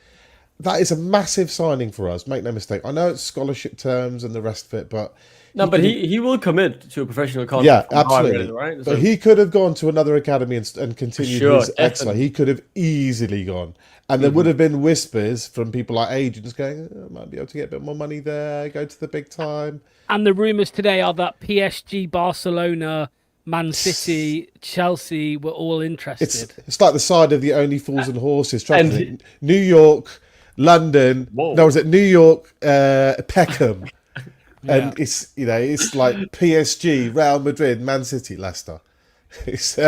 That is a massive signing for us, make no mistake. I know it's scholarship terms and the rest of it, but
No, but he will commit to a professional contract.
Yeah, absolutely.
Right?
But he could have gone to another academy and continued
Sure,
his excellence. He could have easily gone. And there would have been whispers from people like agents going, I might be able to get a bit more money there, go to the big time.
And the rumours today are that PSG, Barcelona, Man City, Chelsea were all interested.
It's like the side of the Only Fools and Horses. New York, London.
Whoa.
No, was it New York, Peckham? And it's it's like PSG, Real Madrid, Man City, Leicester. It's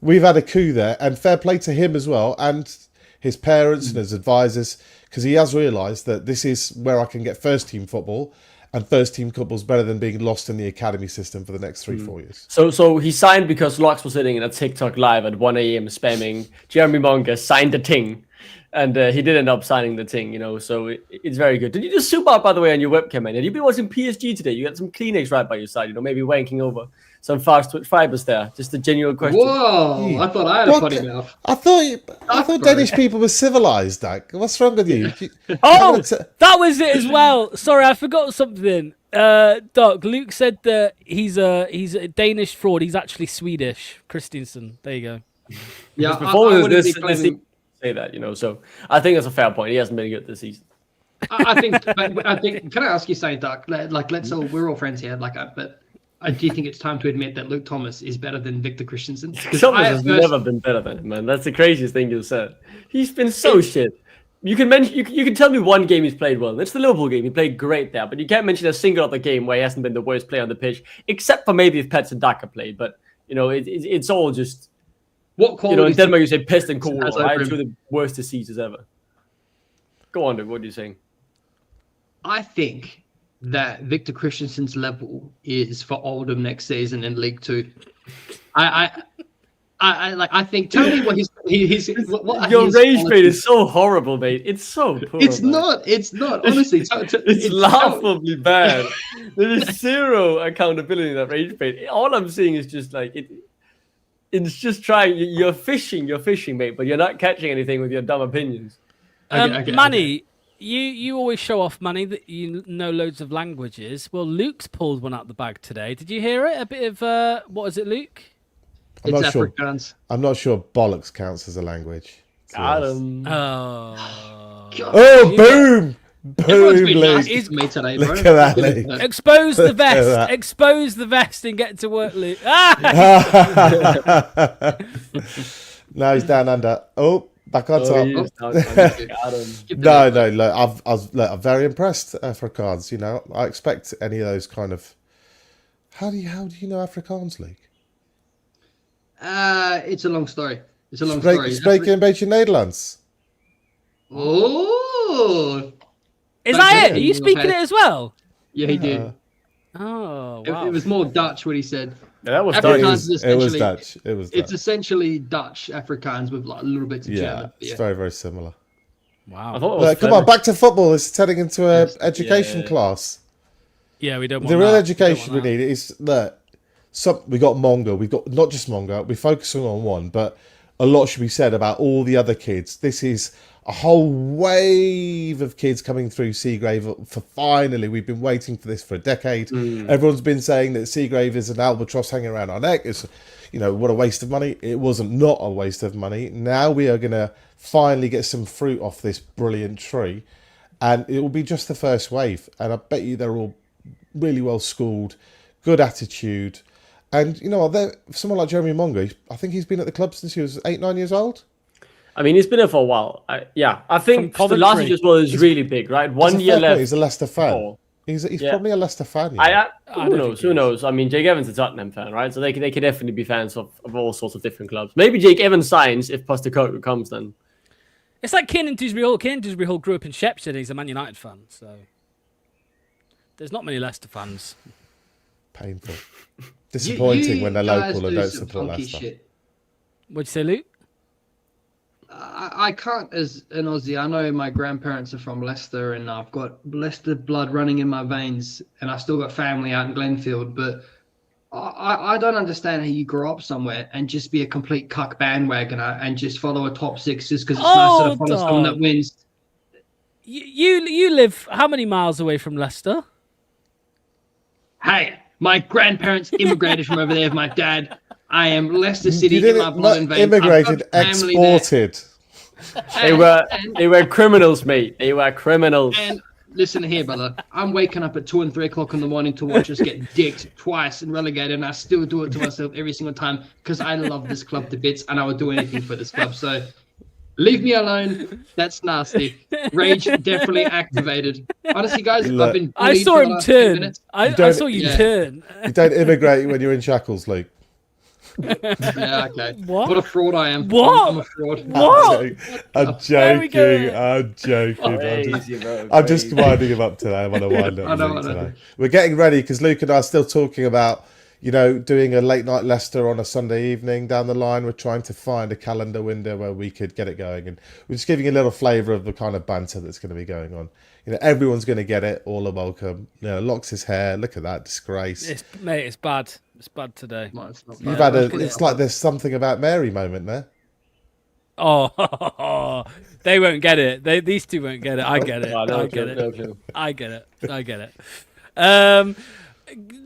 we've had a coup there, and fair play to him as well, and his parents and his advisors, because he has realised that this is where I can get first team football, and first team football is better than being lost in the academy system for the next 3-4 years.
So he signed because Lux was sitting in a TikTok live at 1 a.m. spamming Jeremy Monger signed the ting. And he did end up signing the thing, so it's very good. Did you just zoom out, by the way, on your webcam, man? Have you been watching PSG today? You got some Kleenex right by your side, maybe wanking over some fast twitch fibers there. Just a genuine question.
Whoa, I thought I had a funny mouth.
I thought Danish people were civilized, Dak. What's wrong with you?
That was it as well. Sorry, I forgot something. Doc, Luke said that he's a Danish fraud. He's actually Swedish. Christensen. There you go.
Yeah, before this say that, so I think that's a fair point. He hasn't been good this season.
I think. Can I ask you something, Doc? We're all friends here. But do you think it's time to admit that Luke Thomas is better than Victor Christensen?
Thomas has never been better than him, man. That's the craziest thing you said. He's been so shit. You can mention, you can tell me one game he's played well. It's the Liverpool game. He played great there, but you can't mention a single other game where he hasn't been the worst player on the pitch, except for maybe if Pets and Daka played. But it's all just.
What quality?
In Denmark, you say pest and cool, right? Two of the worst diseases ever. Go on, Duke. What are you saying?
I think that Victor Christensen's level is for Oldham next season in League Two. I think. Tell me what
your rage bait is so horrible, mate. It's so poor.
It's not. Honestly,
it's laughably bad. There is zero accountability in that rage bait. All I'm seeing is just like it. It's just trying. You're fishing, mate, but you're not catching anything with your dumb opinions.
Manny, you always show off, Manny, that you know loads of languages. Well, Luke's pulled one out the bag today. Did you hear it? A bit of what is it, Luke?
I'm not sure bollocks counts as a language.
Got him.
Boom! Boom, Luke.
Me today,
Look at that, Luke.
Expose the vest. Expose the vest and get to work, Luke.
No, he's down under. Oh, back on top. No. Look, I'm very impressed, Afrikaans. I expect any of those kind of. How do you know Afrikaans, Luke?
It's a long story.
Spreek een beetje Nederlands.
Oh.
Is that it? Are you speaking it as well?
Yeah, he did.
Oh, wow.
It was more Dutch what he said.
Yeah, that was
Dutch. It was Dutch.
It's essentially Dutch Afrikaans with like a little bit of German.
It's very, very similar.
Wow.
Come on, back to football. It's turning into an education class.
Yeah, we don't want
the real education we need is that we got Monga. We've got not just Monga. We're focusing on one, but a lot should be said about all the other kids. This is a whole wave of kids coming through Seagrave for finally. We've been waiting for this for a decade. Everyone's been saying that Seagrave is an albatross hanging around our neck. It's, what a waste of money. It wasn't not a waste of money. Now we are going to finally get some fruit off this brilliant tree, and it will be just the first wave. And I bet you they're all really well schooled, good attitude. And someone like Jeremy Mongo, I think he's been at the club since he was 8-9 years old.
I mean, he's been there for a while. I think the last year as well is really big, right? 1 year left.
He's a Leicester fan. He's probably a Leicester fan.
Who knows? I mean, Jake Evans is a Tottenham fan, right? So they could definitely be fans of all sorts of different clubs. Maybe Jake Evans signs if Postecoglou comes then.
It's like Kiernan Dewsbury Hall. Kiernan Dewsbury Hall grew up in Shepshed and he's a Man United fan. So there's not many Leicester fans.
Painful. Disappointing when they're local and don't support Leicester.
What'd you say, Luke?
I can't, as an Aussie, I know my grandparents are from Leicester and I've got Leicester blood running in my veins and I've still got family out in Glenfield, but I don't understand how you grow up somewhere and just be a complete cuck bandwagoner and just follow a top six just because it's nicer to follow someone that wins.
You live how many miles away from Leicester?
Hey, my grandparents immigrated from over there with my dad. I am Leicester City
You
in my
didn't
blood and veins.
immigrated,
I've got family there.
exported.
They were criminals, mate. They were criminals.
And listen here, brother. I'm waking up at 2 and 3 o'clock in the morning to watch us get dicked twice and relegated, and I still do it to myself every single time because I love this club to bits and I would do anything for this club. So leave me alone. That's nasty. Rage definitely activated. Honestly, guys,
Look,
I've been.
I saw him turn. I saw you turn.
You don't immigrate when you're in shackles, Luke.
Yeah, okay.
What
a fraud I am.
What?
I'm a fraud.
What?
I'm joking. I'm just winding him up today. I want to wind up Luke today. We're getting ready because Luke and I are still talking about, doing a late night Leicester on a Sunday evening down the line. We're trying to find a calendar window where we could get it going, and we're just giving you a little flavour of the kind of banter that's going to be going on. Everyone's going to get it. All are welcome. Locks his hair. Look at that disgrace.
It's bad. It's bad today.
You've had it's like there's something about Mary moment there.
Oh, they won't get it. These two won't get it. I get it. I get it. I get it. I get it.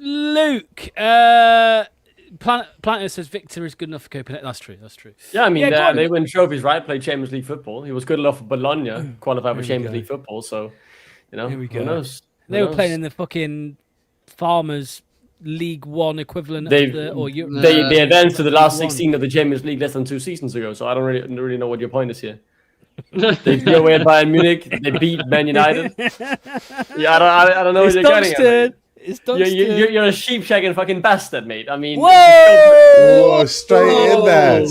Luke, Planter says Victor is good enough for Copenhagen. That's true. That's true.
Yeah, I mean, they win trophies, right? Played Champions League football. He was good enough for Bologna, qualified for Champions League football. So,
Here we go.
Who knows?
They were playing in the fucking Farmers League One equivalent
They advanced to the last 16 of the Champions League less than 2 seasons ago. So I don't really know what your point is here. They flew away at Bayern Munich. They beat Man United. Yeah, I don't know what you're getting at. You're a sheep-shagging fucking bastard, mate. I mean,
whoa, straight in there.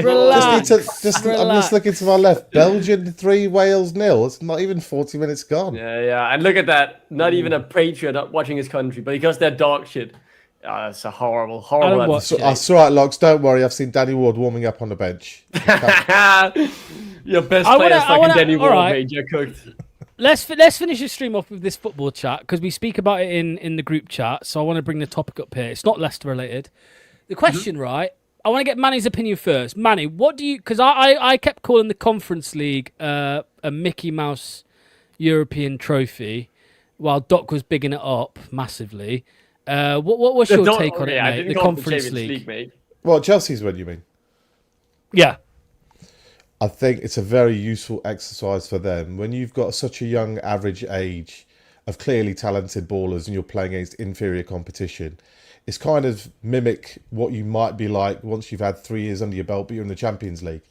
Relax. I'm just looking to my left. Belgium 3, Wales 0. It's not even 40 minutes gone.
Yeah. And look at that. Not even a patriot not watching his country, but because they're dog shit. It's a horrible.
I saw it, Locks. Don't worry. I've seen Danny Ward warming up on the bench.
Your best player is fucking Danny Ward, mate. You're cooked.
Let's finish the stream off with this football chat because we speak about it in the group chat. So I want to bring the topic up here. It's not Leicester related. The question, right? I want to get Manny's opinion first. Manny, what do you? Because I kept calling the Conference League a Mickey Mouse European trophy, while Doc was bigging it up massively. What's your take on it, mate? The Conference League,
mate.
Well, Chelsea's one, you mean?
Yeah.
I think it's a very useful exercise for them. When you've got such a young average age of clearly talented ballers and you're playing against inferior competition, it's kind of mimic what you might be like once you've had 3 years under your belt, but you're in the Champions League.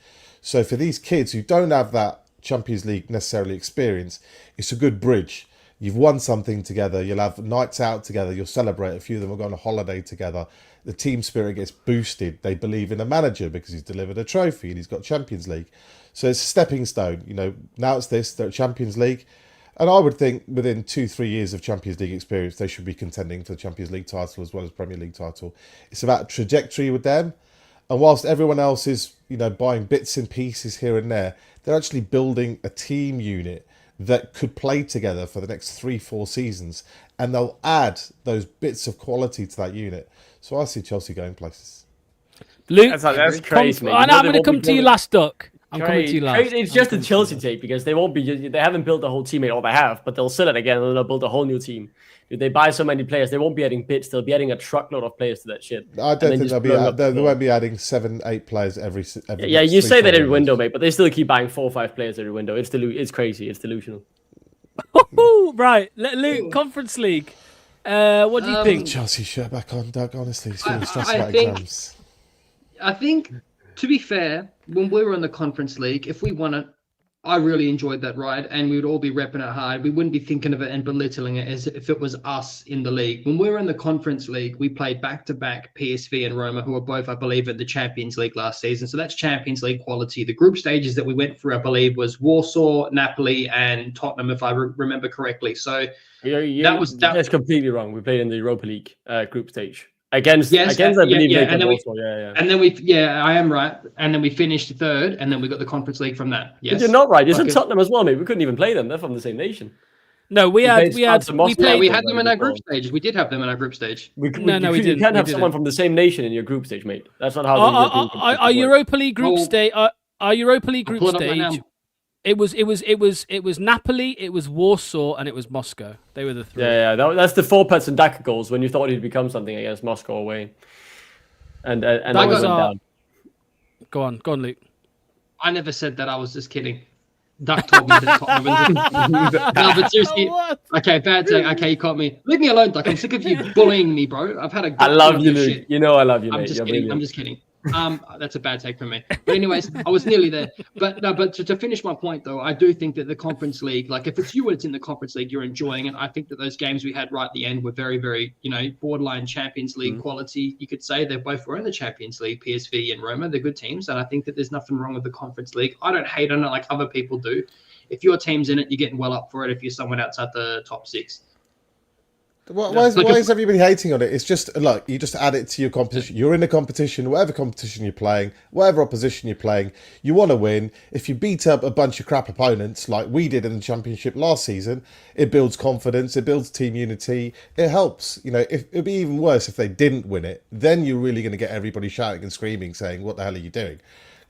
So for these kids who don't have that Champions League necessarily experience, it's a good bridge. You've won something together. You'll have nights out together. You'll celebrate. A few of them will go on a holiday together. The team spirit gets boosted. They believe in the manager because he's delivered a trophy and he's got Champions League. So it's a stepping stone. Now it's this, they're at Champions League. And I would think within 2-3 years of Champions League experience, they should be contending for the Champions League title as well as Premier League title. It's about trajectory with them. And whilst everyone else is, buying bits and pieces here and there, they're actually building a team unit that could play together for the next 3-4 seasons. And they'll add those bits of quality to that unit. So I see Chelsea going places.
Luke,
that's crazy.
I'm going to come to you last, Duck. I'm coming to you last.
It's just a Chelsea take because they won't be. They haven't built a whole team, or they have, but they'll sell it again and they'll build a whole new team. If they buy so many players, they won't be adding bits. They'll be adding a truckload of players to that shit.
I don't think they won't be adding 7-8 players every.
Yeah, you say that every window, mate, but they still keep buying 4 or 5 players every window. It's crazy. It's delusional.
Right, Luke, Conference League. What do you think?
Chelsea shirt back on, Doug. Honestly, it's feeling stressed about exams.
I think, to be fair, when we were in the Conference League, if we won it, I really enjoyed that ride, and we would all be repping it hard. We wouldn't be thinking of it and belittling it as if it was us in the league. When we were in the Conference League, we played back-to-back PSV and Roma, who are both, I believe, at the Champions League last season. So that's Champions League quality. The group stages that we went through, I believe, was Warsaw, Napoli, and Tottenham, if I remember correctly. So
that's completely wrong. We played in the Europa League group stage. Against I believe,
and then I am right. And then we finished third, and then we got the Conference League from that. Yes,
you're not right. You're in Tottenham as well, mate. We couldn't even play them. They're from the same nation.
No, we had
them in our group stages. We did have them in our group stage.
We didn't. You can't have someone from the same nation in your group stage, mate. That's not how.
Our Europa League group stage. Our Europa League group stage It was Napoli, it was Warsaw, and it was Moscow. They were the three.
Yeah. That's the 4 Pets and Daka goals when you thought he'd become something against Moscow away, and then we went down.
Go on, Luke.
I never said that. I was just kidding. Duck told me that Tottenham. No, but seriously. Okay, bad take. Okay, you caught me. Leave me alone, Duck. I'm sick of you bullying me, bro. I've had a.
I love you, Luke.
Shit.
You know I love you, mate.
I'm just kidding. I'm just kidding. That's a bad take from me. But anyways, I was nearly there. But no, but to finish my point though, I do think that the Conference League, like if it's you and it's in the Conference League, you're enjoying it. I think that those games we had right at the end were very, very, borderline Champions League quality. You could say they both were in the Champions League, PSV and Roma. They're good teams, and I think that there's nothing wrong with the Conference League. I don't hate on it like other people do. If your team's in it, you're getting well up for it. If you're someone outside the top six.
Why is everybody hating on it? It's just like you just add it to your competition. You're in a competition, whatever competition you're playing, whatever opposition you're playing, you want to win. If you beat up a bunch of crap opponents like we did in the Championship last season, it builds confidence, it builds team unity, it helps. It'd be even worse if they didn't win it. Then you're really going to get everybody shouting and screaming, saying, "What the hell are you doing?"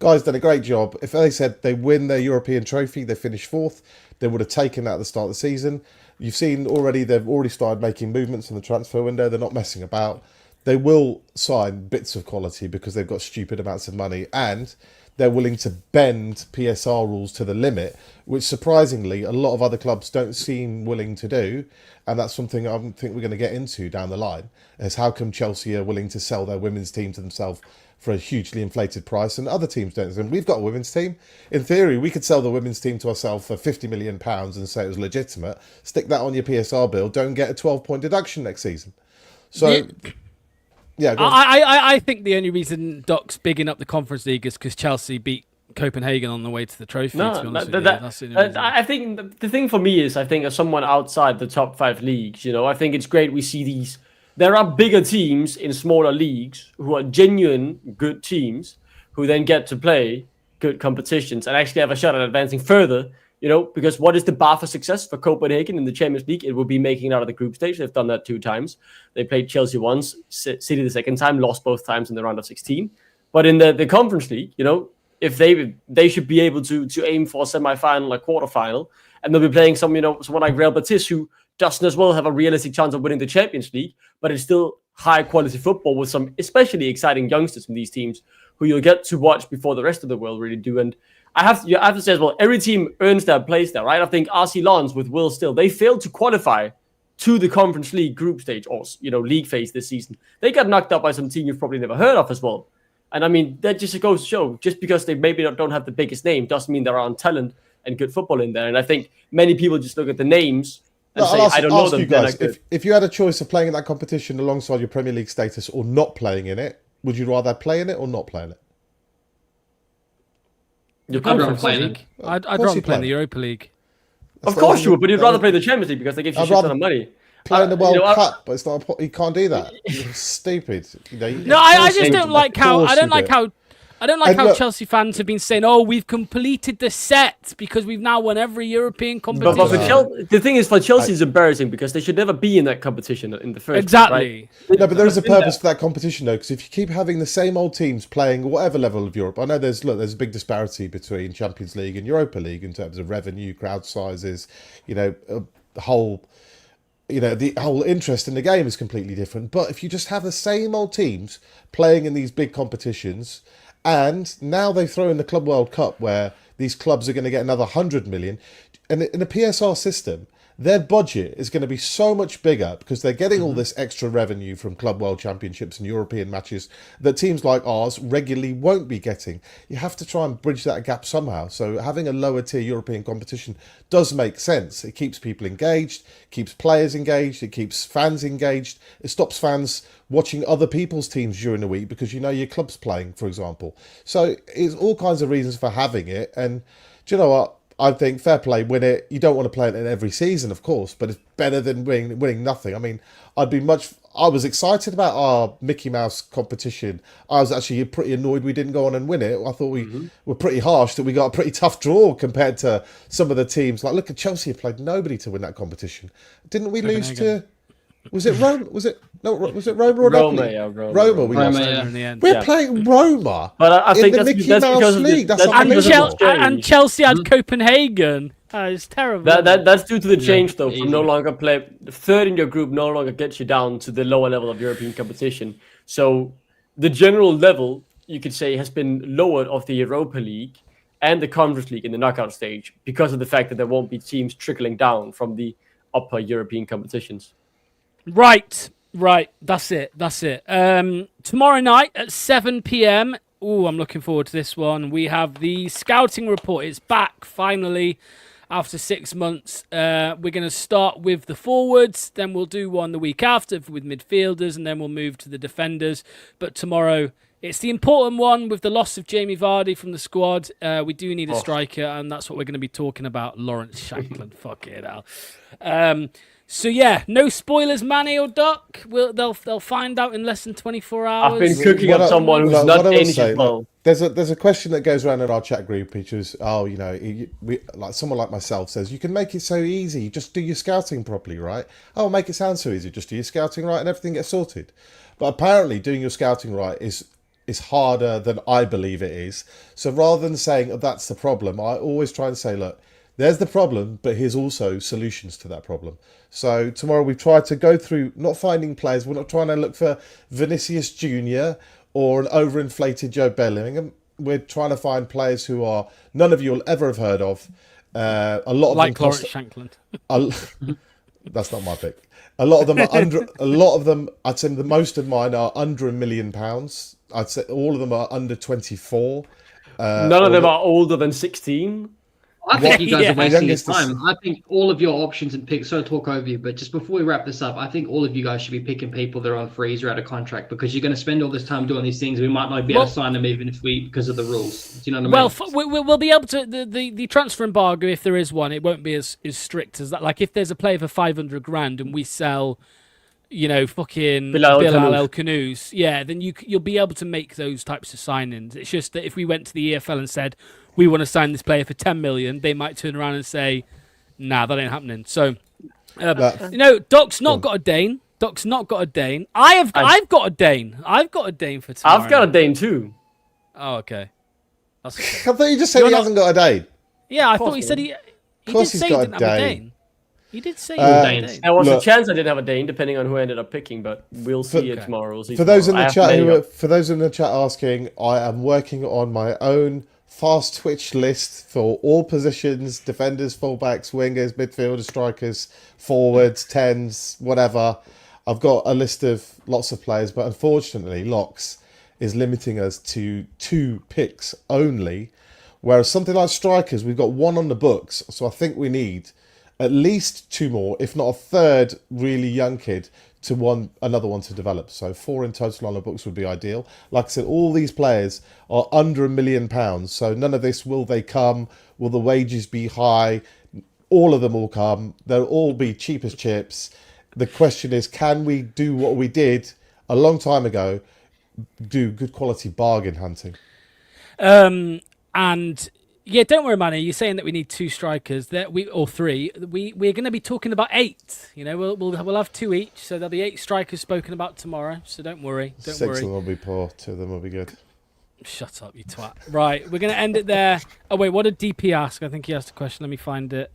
Guys done a great job. If they said they win their European trophy, they finish fourth, they would have taken that at the start of the season. You've seen already, they've already started making movements in the transfer window. They're not messing about. They will sign bits of quality because they've got stupid amounts of money and they're willing to bend PSR rules to the limit, which surprisingly a lot of other clubs don't seem willing to do. And that's something I think we're going to get into down the line, is how come Chelsea are willing to sell their women's team to themselves for a hugely inflated price and other teams don't. And we've got a women's team. In theory, we could sell the women's team to ourselves for £50 million and say it was legitimate. Stick that on your PSR bill. Don't get a 12-point deduction next season. So, yeah. Go on.
I think the only reason Doc's bigging up the Conference League is because Chelsea beat Copenhagen on the way to the trophy.
No,
to be honest
that's
with you.
I think the thing for me is, I think as someone outside the top 5 leagues, I think it's great we see these. There are bigger teams in smaller leagues who are genuine good teams who then get to play good competitions and actually have a shot at advancing further, because what is the bar for success for Copenhagen in the Champions League? It will be making it out of the group stage. They've done that 2 times. They played Chelsea once, City the second time, lost both times in the round of 16. But in the Conference League, if they should be able to aim for a semi-final or quarter-final, and they'll be playing someone like Real Betis, who doesn't as well have a realistic chance of winning the Champions League, but it's still high quality football with some especially exciting youngsters in these teams who you'll get to watch before the rest of the world really do. And I have to say as well, every team earns their place there, right? I think RC Lens with Will Still, they failed to qualify to the Conference League group stage or league phase this season. They got knocked out by some team you've probably never heard of as well. And I mean, that just goes to show, just because they maybe don't have the biggest name doesn't mean there aren't talent and good football in there. And I think many people just look at the names and say, I don't know them.
You guys, if you had a choice of playing in that competition alongside your Premier League status or not playing in it, would you rather play in it or not play in it?
I'd rather play in it. I'd rather play in the Europa League.
Of course you would, but you'd rather play the Champions League because they give you a shit ton of money.
Play in the World Cup, but it's not. You can't do that. You're stupid.
I just don't like how. I don't like how Chelsea fans have been saying, "Oh, we've completed the set because we've now won every European competition."
But for the thing is, for Chelsea, it's embarrassing because they should never be in that competition in the first.
Exactly.
Right?
No, but there is a purpose for that competition, though. Because if you keep having the same old teams playing whatever level of Europe, I know there's a big disparity between Champions League and Europa League in terms of revenue, crowd sizes. The whole interest in the game is completely different. But if you just have the same old teams playing in these big competitions. And now they throw in the Club World Cup where these clubs are going to get another 100 million. And in the PSR system, their budget is going to be so much bigger because they're getting all this extra revenue from Club World Championships and European matches that teams like ours regularly won't be getting. You have to try and bridge that gap somehow. So having a lower tier European competition does make sense. It keeps people engaged, keeps players engaged, it keeps fans engaged. It stops fans watching other people's teams during the week because your club's playing, for example. So it's all kinds of reasons for having it. And do you know what? I think fair play, win it. You don't want to play it in every season, of course, but it's better than winning nothing. I mean, I was excited about our Mickey Mouse competition. I was actually pretty annoyed we didn't go on and win it. I thought we were pretty harsh, that we got a pretty tough draw compared to some of the teams. Like, look at Chelsea, played nobody to win that competition. Didn't we lose to Was it Roma? Was it Roma or
Roma,
Napoli?
yeah, Roma.
Roma, we
Roma,
lost.
yeah.
In the end.
We're
Yeah.
playing Roma
But I think
in the
that's
Mickey
because
Mouse
of the-
League. That's
that's because of
unbelievable.
the
And Chelsea had Copenhagen. It's terrible.
That's due to the change, though.
easy.
From no longer play the third in your group, no longer gets you down to the lower level of European competition. So the general level, you could say, has been lowered of the Europa League and the Conference League in the knockout stage because of the fact that there won't be teams trickling down from the upper European competitions.
Right. That's it. Tomorrow night at 7 p.m. Oh, I'm looking forward to this one. We have the scouting report. It's back finally after 6 months. We're going to start with the forwards, then we'll do one the week after with midfielders, and then we'll move to the defenders. But tomorrow, it's the important one with the loss of Jamie Vardy from the squad. We do need a striker, and that's what we're going to be talking about. Lawrence Shankland. Fuck it out. So yeah, no spoilers, Manny or Duck. They'll find out in less than 24 hours.
I've been cooking up someone who's not Danish as well.
There's a question that goes around in our chat group, which is, like someone like myself says, you can make it so easy. Just do your scouting properly, right? Oh, make it sound so easy. Just do your scouting right, and everything gets sorted. But apparently, doing your scouting right is harder than I believe it is. So rather than saying that's the problem, I always try and say, look, there's the problem, but here's also solutions to that problem. So tomorrow we've tried to go through, not finding players. We're not trying to look for Vinicius Jr. or an overinflated Joe Bellingham. We're trying to find players who are none of you will ever have heard of. A lot of
like
them cost,
Shankland.
That's not my pick. A lot of them are under. A lot of them, I'd say, the most of mine are under £1 million. I'd say all of them are under 24.
None of them are older than 16.
I think you guys are wasting your
youngest
time. I think all of your options and picks, so talk over you, but just before we wrap this up, I think all of you guys should be picking people that are on freeze or out of contract, because you're going to spend all this time doing these things. We might not be able to sign them even if because of the rules. Do you know what I mean?
We'll be able to, the transfer embargo, if there is one, it won't be as strict as that. Like if there's a player for 500 grand and we sell, fucking Bilal El Khanous, yeah, then you'll be able to make those types of signings. It's just that if we went to the EFL and said, we want to sign this player for 10 million, they might turn around and say, nah, that ain't happening. So, Doc's not got a Dane. Doc's not got a Dane. I've got a Dane. I've got a Dane for tomorrow.
I've got a Dane too.
Oh, okay. That's okay.
I thought you just said he hasn't got a Dane.
Yeah, I thought he said he did say he didn't have a Dane. He did say he didn't have a Dane.
There was a chance I didn't have a Dane, depending on who I ended up picking, but we'll see it tomorrow. We'll see
for those in the chat for those in the chat asking, I am working on my own fast twitch list for all positions: defenders, fullbacks, wingers, midfielders, strikers, forwards, tens, whatever. I've got a list of lots of players, but unfortunately Locks is limiting us to 2 picks only, whereas something like strikers, we've got 1 on the books, so I think we need at least 2 more, if not a third really young kid to another one to develop. So 4 in total on the books would be ideal. Like I said, all these players are under £1 million, so none of this will they come, will the wages be high, all of them will come, they'll all be cheap as chips. The question is, can we do what we did a long time ago, do good quality bargain hunting?
And yeah, don't worry, Manny. You're saying that we need 2 strikers, or 3. We're going to be talking about 8. We'll have 2 each, so there'll be 8 strikers spoken about tomorrow. So don't worry.
6 of them will be poor. 2 of them will be good.
Shut up, you twat. Right, we're going to end it there. Oh wait, what did DP ask? I think he asked a question. Let me find it.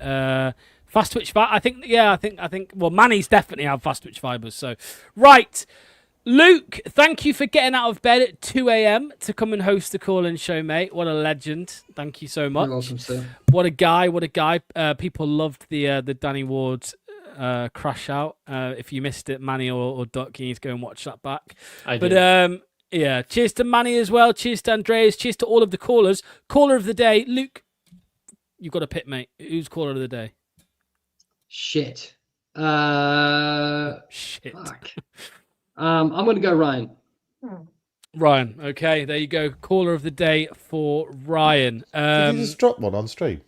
Fast twitch fiber. I think. Well, Manny's definitely have fast twitch fibers. So, right. Luke, thank you for getting out of bed at 2 a.m. to come and host the call-in show, mate. What a legend. Thank you so much.
You're welcome, sir.
What a guy. People loved the Danny Ward crash out. If you missed it, Manny or Duck, you need to go and watch that back. Yeah, cheers to Manny as well. Cheers to Andreas. Cheers to all of the callers. Caller of the day, Luke, you've got a pick, mate. Who's caller of the day?
Shit.
Shit.
Fuck. I'm going to go Ryan.
Ryan. Okay, there you go. Caller of the day for Ryan.
Did you just drop one on stream?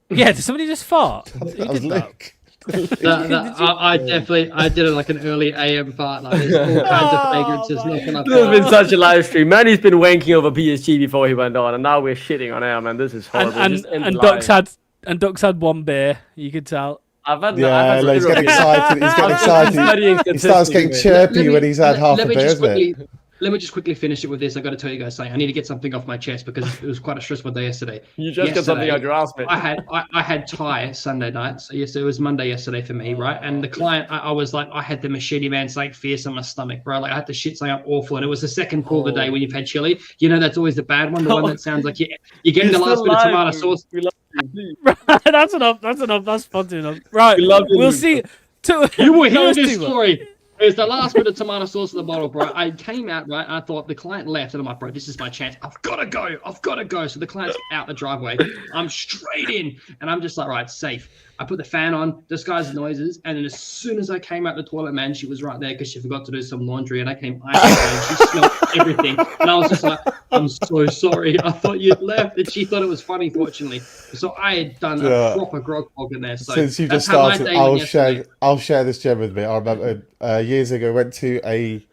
Yeah, did somebody just fart?
That was Luke.
I did it like an early AM fart. Like there's all kinds of fragrances knocking up.
This has been such a live stream. Manny's been wanking over PSG before he went on, and now we're shitting on air, man. This is horrible.
And Duck's had 1 beer. You could tell.
I've had
he's getting excited. He's getting excited. He starts getting chirpy when he's had half a beer, isn't it?
Let me just quickly finish it with this. I got to tell you guys something. I need to get something off my chest because it was quite a stressful day yesterday.
You just got something on your ass, mate.
I had Thai Sunday night. So yes, it was Monday yesterday for me, right? And the client, I was like, I had the machete man something fierce on my stomach, bro. Like I had to shit something up awful, and it was the second pull of the day when you've had chili. You know, that's always the bad one, the one that sounds like you're getting the last bit of tomato sauce.
Right, that's enough. That's fun enough. Right, we'll see.
You will hear this story. It's the last bit of tomato sauce in the bottle, bro. I came out, right, and I thought the client left, and I'm like, bro, this is my chance. I've got to go. So the client's out the driveway. I'm straight in, and I'm just like, right, safe. I put the fan on, disguise the noises, and then as soon as I came out the toilet, man, she was right there because she forgot to do some laundry, and I came and she smelled everything. And I was just like, I'm so sorry. I thought you'd left, and she thought it was funny, fortunately. So I had done a proper grog hog in there. So
since you just started, I'll share this gem with me. I remember years ago, I went to a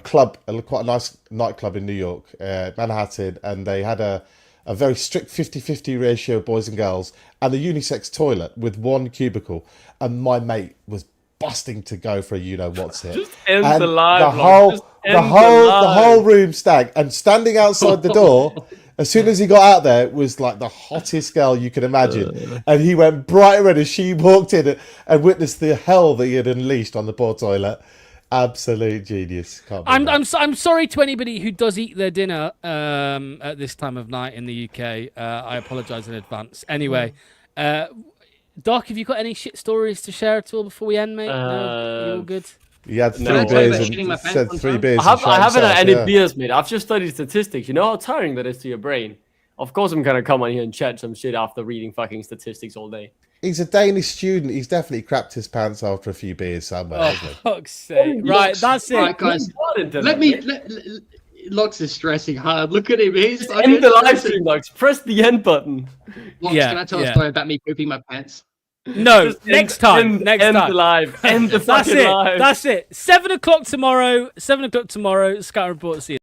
club, quite a nice nightclub in New York, Manhattan, and they had a very strict 50-50 ratio of boys and girls and the unisex toilet with one cubicle, and my mate was busting to go for a you-know-what's it.
Just end
and
the live.
The whole room stank, and standing outside the door, as soon as he got out there, was like the hottest girl you can imagine. And he went bright red as she walked in and witnessed the hell that he had unleashed on the poor toilet. Absolute genius.
I'm sorry to anybody who does eat their dinner at this time of night in the UK. I apologise in advance. Anyway, Doc, have you got any shit stories to share at all before we end, mate? No, you all good?
He had 3 beers and said 3 beers.
I haven't had any beers, mate. I've just studied statistics. You know how tiring that is to your brain. Of course, I'm gonna come on here and chat some shit after reading fucking statistics all day.
He's a Danish student. He's definitely crapped his pants after a few beers somewhere.
Oh, fuck's sake. Right, that's it.
Right, guys. Lux is stressing hard. Look at him. He's
end the live stream, Lux. Press the end button.
Lux, can I tell a story about me pooping my pants?
No, next time.
End the live. End the fucking live.
That's it. 7 o'clock tomorrow. 7 o'clock tomorrow. Scout Report. See you.